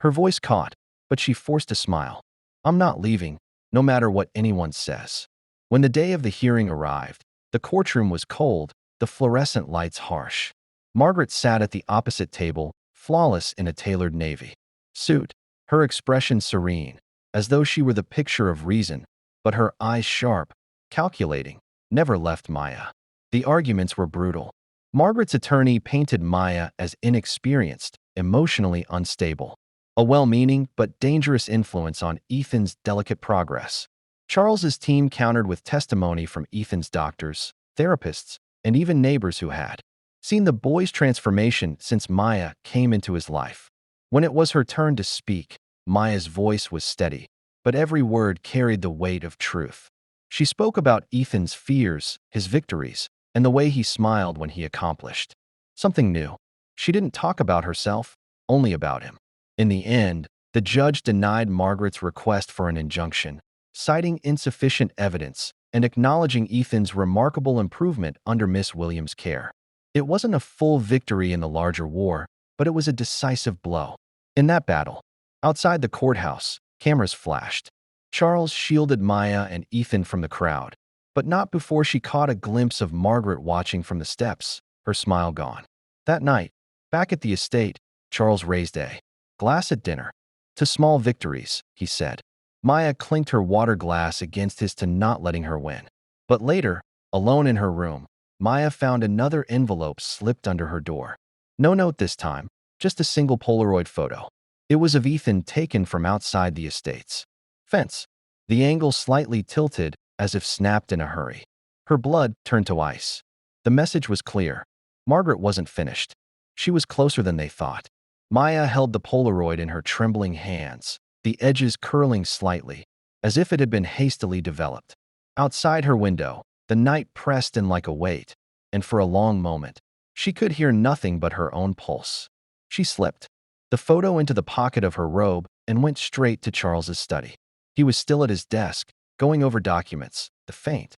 Her voice caught, but she forced a smile. "I'm not leaving, no matter what anyone says." When the day of the hearing arrived, the courtroom was cold, the fluorescent lights harsh. Margaret sat at the opposite table, flawless in a tailored navy suit, her expression serene, as though she were the picture of reason, but her eyes sharp, calculating, never left Maya. The arguments were brutal. Margaret's attorney painted Maya as inexperienced, emotionally unstable, a well-meaning but dangerous influence on Ethan's delicate progress. Charles's team countered with testimony from Ethan's doctors, therapists, and even neighbors who had seen the boy's transformation since Maya came into his life. When it was her turn to speak, Maya's voice was steady, but every word carried the weight of truth. She spoke about Ethan's fears, his victories, and the way he smiled when he accomplished something new. She didn't talk about herself, only about him. In the end, the judge denied Margaret's request for an injunction, citing insufficient evidence and acknowledging Ethan's remarkable improvement under Miss Williams' care. It wasn't a full victory in the larger war, but it was a decisive blow. In that battle, outside the courthouse, cameras flashed. Charles shielded Maya and Ethan from the crowd, but not before she caught a glimpse of Margaret watching from the steps, her smile gone. That night, back at the estate, Charles raised a glass at dinner. "To small victories," he said. Maya clinked her water glass against his to not letting her win. But later, alone in her room, Maya found another envelope slipped under her door. No note this time, just a single Polaroid photo. It was of Ethan taken from outside the estate's fence, the angle slightly tilted as if snapped in a hurry. Her blood turned to ice. The message was clear. Margaret wasn't finished. She was closer than they thought. Maya held the Polaroid in her trembling hands, the edges curling slightly, as if it had been hastily developed. Outside her window, the night pressed in like a weight, and for a long moment, she could hear nothing but her own pulse. She slipped the photo into the pocket of her robe and went straight to Charles's study. He was still at his desk, going over documents, the faint